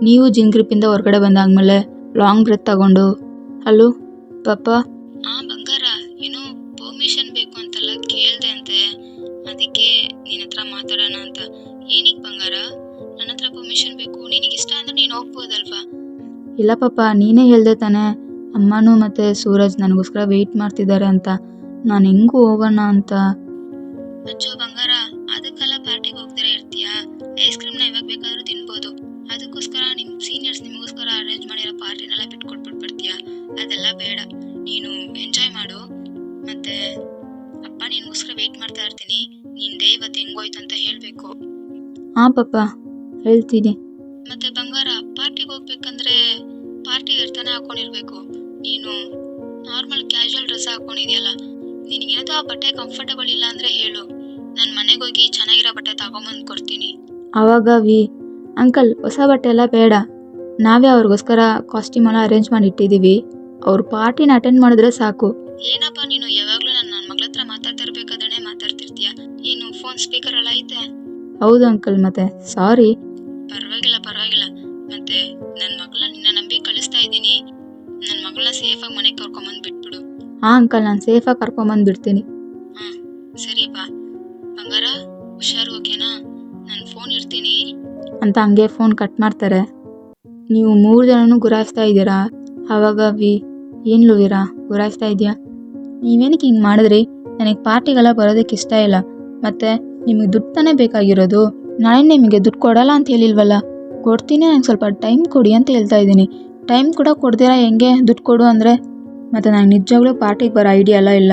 ನೀವು ಜಿನ್ ಗ್ರಿಪ್ಪಿಂದ ಹೊರಗಡೆ ಬಂದಾದ್ಮೇಲೆ ಲಾಂಗ್ ಬ್ರೆತ್ ತಗೊಂಡು, ಹಲೋ ಪಾಪ. ಬಂಗಾರ, ಏನೋ ಪರ್ಮಿಷನ್ ಬೇಕು ಅಂತೆಲ್ಲ ಕೇಳ್ದೆ ಅಂತೆ, ಅದಕ್ಕೆ ನಿನ್ನ ಹತ್ರ ಮಾತಾಡೋಣ ಅಂತ. ಏನಿಗೆ ಬಂಗಾರ, ನನ್ನ ಹತ್ರ ಪರ್ಮಿಷನ್ ಬೇಕು? ನಿನಗಿಷ್ಟ ಅಂದ್ರೆ ನೀನು ಹೋಗ್ಬೋದಲ್ವಾ? ಇಲ್ಲ ಪಾಪ, ನೀನೇ ಹೇಳ್ದೆ ತಾನೆ ಅಮ್ಮನೂ ಮತ್ತೆ ಸೂರಜ್ ನನಗೋಸ್ಕರ ವೆಯ್ಟ್ ಮಾಡ್ತಿದ್ದಾರೆ ಅಂತ. ನಾನು ಹೆಂಗೂ ಹೋಗೋಣ ಅಂತ. ಅಚ್ಚೋ ಬಂಗಾರ, ಅದಕ್ಕೆಲ್ಲ ಪಾರ್ಟಿಗೆ ಹೋಗ್ದಿರ ಇರ್ತೀಯಾ? ಐಸ್ ಕ್ರೀಮ್ನ ಇವಾಗ ಬೇಕಾದ್ರೂ ತಿನ್ಬೋದು. ಅದಕ್ಕೋಸ್ಕರ ನಿಮ್ಮ ಸೀನಿಯರ್ಸ್ ನಿಮಗೋಸ್ಕರ ಅರೇಂಜ್ ಮಾಡಿರೋ ಪಾರ್ಟಿನೆಲ್ಲ ಬಿಟ್ಕೊಟ್ಬಿಟ್ಬಿಡ್ತೀಯಾ? ಅದೆಲ್ಲ ಬೇಡ, ನೀನು ಎಂಜಾಯ್ ಮಾಡು. ಮತ್ತೆ ಅಪ್ಪ ನಿನ್ಗೋಸ್ಕರ ವೆಯ್ಟ್ ಮಾಡ್ತಾ ಇರ್ತೀನಿ. ನಿನ್ ಡೇ ಇವತ್ತು ಹೆಂಗೋಯ್ತು ಅಂತ ಹೇಳ್ಬೇಕು. ಪಾಪ ಹೇಳ್ತೀನಿ. ಮತ್ತೆ ಬಂಗಾರ, ಪಾರ್ಟಿಗೆ ಹೋಗ್ಬೇಕಂದ್ರೆ ಪಾರ್ಟಿ ಇರ್ತಾನೆ ಹಾಕೊಂಡಿರ್ಬೇಕು. ನೀನು ನಾರ್ಮಲ್ ಕ್ಯಾಶುವಲ್ ಡ್ರೆಸ್ ಹಾಕೊಂಡಿದ್ಯಲ್ಲ, ನಿನಗೇನೋ ಆ ಬಟ್ಟೆ ಕಂಫರ್ಟಬಲ್ ಇಲ್ಲ ಅಂದ್ರೆ ಹೇಳು, ನಾನು ಮನೆಗೆ ಹೋಗಿ ಚೆನ್ನಾಗಿರೋ ಬಟ್ಟೆ ತಗೊಂಬಂದು ಕೊಡ್ತೀನಿ. ಅವಾಗ ಅಂಕಲ್, ಹೊಸ ಬಟ್ಟೆ ಎಲ್ಲ ಬೇಡ, ನಾವೇ ಅವ್ರಿಗೋಸ್ಕರ ಕಾಸ್ಟ್ಯೂಮ್ ಎಲ್ಲ ಅರೇಂಜ್ ಮಾಡಿ ಇಟ್ಟಿದ್ದೀವಿ. ಅವ್ರ ಪಾರ್ಟಿನ ಅಟೆಂಡ್ ಮಾಡಿದ್ರೆ ಸಾಕು. ಏನಪ್ಪ ನೀನು ಯಾವಾಗಲೂ ನನ್ನ ಮಗಳ ಹತ್ರ ಮಾತಾಡ್ತಿರ್ಬೇಕಾದ್ರೆ ಮಾತಾಡ್ತಿರ್ತೀಯ, ಏನು ಫೋನ್ ಸ್ಪೀಕರ್ ಎಲ್ಲ ಐತೆ? ಹೌದು ಅಂಕಲ್, ಮತ್ತೆ ಸಾರಿ. ಪರವಾಗಿಲ್ಲ. ಮತ್ತೆ ನನ್ನ ಮಗಳನ್ನ ನಿನ್ನ ನಂಬಿ ಕಳಿಸ್ತಾ ಇದ್ದೀನಿ. ನನ್ನ ಮಗಳನ್ನ ಸೇಫಾಗಿ ಮನೆಗೆ ಕರ್ಕೊಂಬಂದು ಬಿಟ್ಬಿಡು. ಅಂಕಲ್, ನಾನು ಸೇಫಾಗಿ ಕರ್ಕೊಂಬಂದು ಬಿಡ್ತೀನಿ. ಸರಿ ಬಾ ಬಂಗಾರ, ಹುಷಾರು, ಓಕೆನಾ? ನಾನು ಫೋನ್ ಇಡ್ತೀನಿ ಅಂತ ಹಂಗೆ ಫೋನ್ ಕಟ್ ಮಾಡ್ತಾರೆ. ನೀವು 3 ಜನನೂ ಗುರಾಯಿಸ್ತಾ ಇದ್ದೀರಾ. ಆವಾಗ ಏನ್ಲು ವೀರಾ ಗುರಾಯಿಸ್ತಾ ಇದೆಯಾ? ನೀವೇನಕ್ಕೆ ಹಿಂಗೆ ಮಾಡಿದ್ರಿ? ನನಗೆ ಪಾರ್ಟಿಗೆಲ್ಲ ಬರೋದಕ್ಕೆ ಇಷ್ಟ ಇಲ್ಲ. ಮತ್ತೆ ನಿಮಗೆ ದುಡ್ಡು ತಾನೇ ಬೇಕಾಗಿರೋದು. ನಾಳೆ ನಿಮಗೆ ದುಡ್ಡು ಕೊಡಲ್ಲ ಅಂತ ಹೇಳಿಲ್ವಲ್ಲ? ಕೊಡ್ತೀನಿ, ನಂಗೆ ಸ್ವಲ್ಪ ಟೈಮ್ ಕೊಡಿ ಅಂತ ಹೇಳ್ತಾ ಇದ್ದೀನಿ. ಟೈಮ್ ಕೂಡ ಕೊಡ್ತೀರಾ ಹೆಂಗೆ ದುಡ್ಡು ಕೊಡು ಅಂದರೆ? ಮತ್ತು ನಂಗೆ ನಿಜವಾಗ್ಲೂ ಪಾರ್ಟಿಗೆ ಬರೋ ಐಡಿಯಾ ಎಲ್ಲ ಇಲ್ಲ.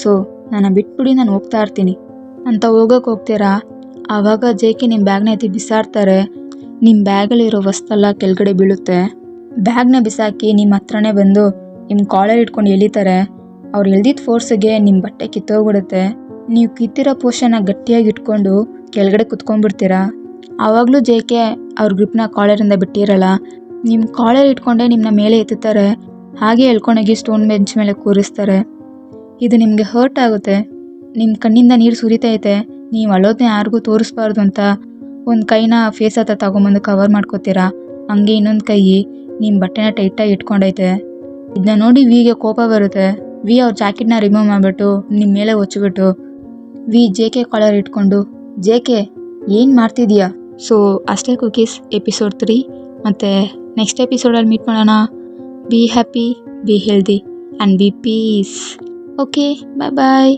ಸೊ ನನ್ನ ಬಿಟ್ಬಿಡಿ, ನಾನು ಹೋಗ್ತಾ ಇರ್ತೀನಿ ಅಂತ ಹೋಗ್ತೀರಾ? ಆವಾಗ ಜೇಕೆ ನಿಮ್ಮ ಬ್ಯಾಗ್ನ ಎತ್ತಿ ಬಿಸಾಡ್ತಾರೆ. ನಿಮ್ಮ ಬ್ಯಾಗಲ್ಲಿರೋ ವಸ್ತೆಲ್ಲ ಕೆಳಗಡೆ ಬೀಳುತ್ತೆ. ಬ್ಯಾಗ್ನ ಬಿಸಾಕಿ ನಿಮ್ಮ ಹತ್ರನೇ ಬಂದು ನಿಮ್ಮ ಕಾಲರ್ ಇಟ್ಕೊಂಡು ಎಳಿತಾರೆ. ಅವ್ರು ಎಳ್ದಿದ್ದ ಫೋರ್ಸಿಗೆ ನಿಮ್ಮ ಬಟ್ಟೆ ಕಿತ್ತೋಗ್ಬಿಡುತ್ತೆ. ನೀವು ಕಿತ್ತಿರೋ ಪೋರ್ಷನ್ನ ಗಟ್ಟಿಯಾಗಿ ಇಟ್ಕೊಂಡು ಕೆಳಗಡೆ ಕುತ್ಕೊಂಡ್ಬಿಡ್ತೀರಾ. ಆವಾಗಲೂ ಜೇಕೆ ಅವ್ರ ಗ್ರಿಪ್ನ ಕಾಲರಿಂದ ಬಿಟ್ಟಿರಲ್ಲ. ನಿಮ್ಮ ಕಾಲರ್ ಇಟ್ಕೊಂಡೇ ನಿಮ್ಮನ್ನ ಮೇಲೆ ಎತ್ತುತ್ತಾರೆ. ಹಾಗೆ ಎಳ್ಕೊಂಡೋಗಿ ಸ್ಟೋನ್ ಬೆಂಚ್ ಮೇಲೆ ಕೂರಿಸ್ತಾರೆ. ಇದು ನಿಮಗೆ ಹರ್ಟ್ ಆಗುತ್ತೆ. ನಿಮ್ಮ ಕಣ್ಣಿಂದ ನೀರು ಸುರಿತೈತೆ. ನೀವು ಅಳೋದನ್ನ ಯಾರಿಗೂ ತೋರಿಸ್ಬಾರ್ದು ಅಂತ ಒಂದು ಕೈನ ಫೇಸ್ ಹತ್ರ ತಗೊಂಬಂದು ಕವರ್ ಮಾಡ್ಕೋತೀರಾ. ಹಂಗೆ ಇನ್ನೊಂದು ಕೈ ನಿಮ್ಮ ಬಟ್ಟೆನ ಟೈಟಾಗಿ ಇಟ್ಕೊಂಡೈತೆ. ಇದನ್ನ ನೋಡಿ ವಿಗೆ ಕೋಪ ಬರುತ್ತೆ. ಅವ್ರ ಜಾಕೆಟ್ನ ರಿಮೂವ್ ಮಾಡಿಬಿಟ್ಟು ನಿಮ್ಮ ಮೇಲೆ ಹೊಚ್ಚಿಬಿಟ್ಟು ಜೇಕೆ ಕಾಲರ್ ಇಟ್ಕೊಂಡು, ಜೇಕೆ ಏನು ಮಾಡ್ತಿದೀಯಾ? ಸೊ ಅಷ್ಟೇ ಕುಕೀಸ್, ಎಪಿಸೋಡ್ 3. ಮತ್ತು ನೆಕ್ಸ್ಟ್ ಎಪಿಸೋಡಲ್ಲಿ ಮೀಟ್ ಮಾಡೋಣ. Be happy, be healthy and be peace. Okay, bye.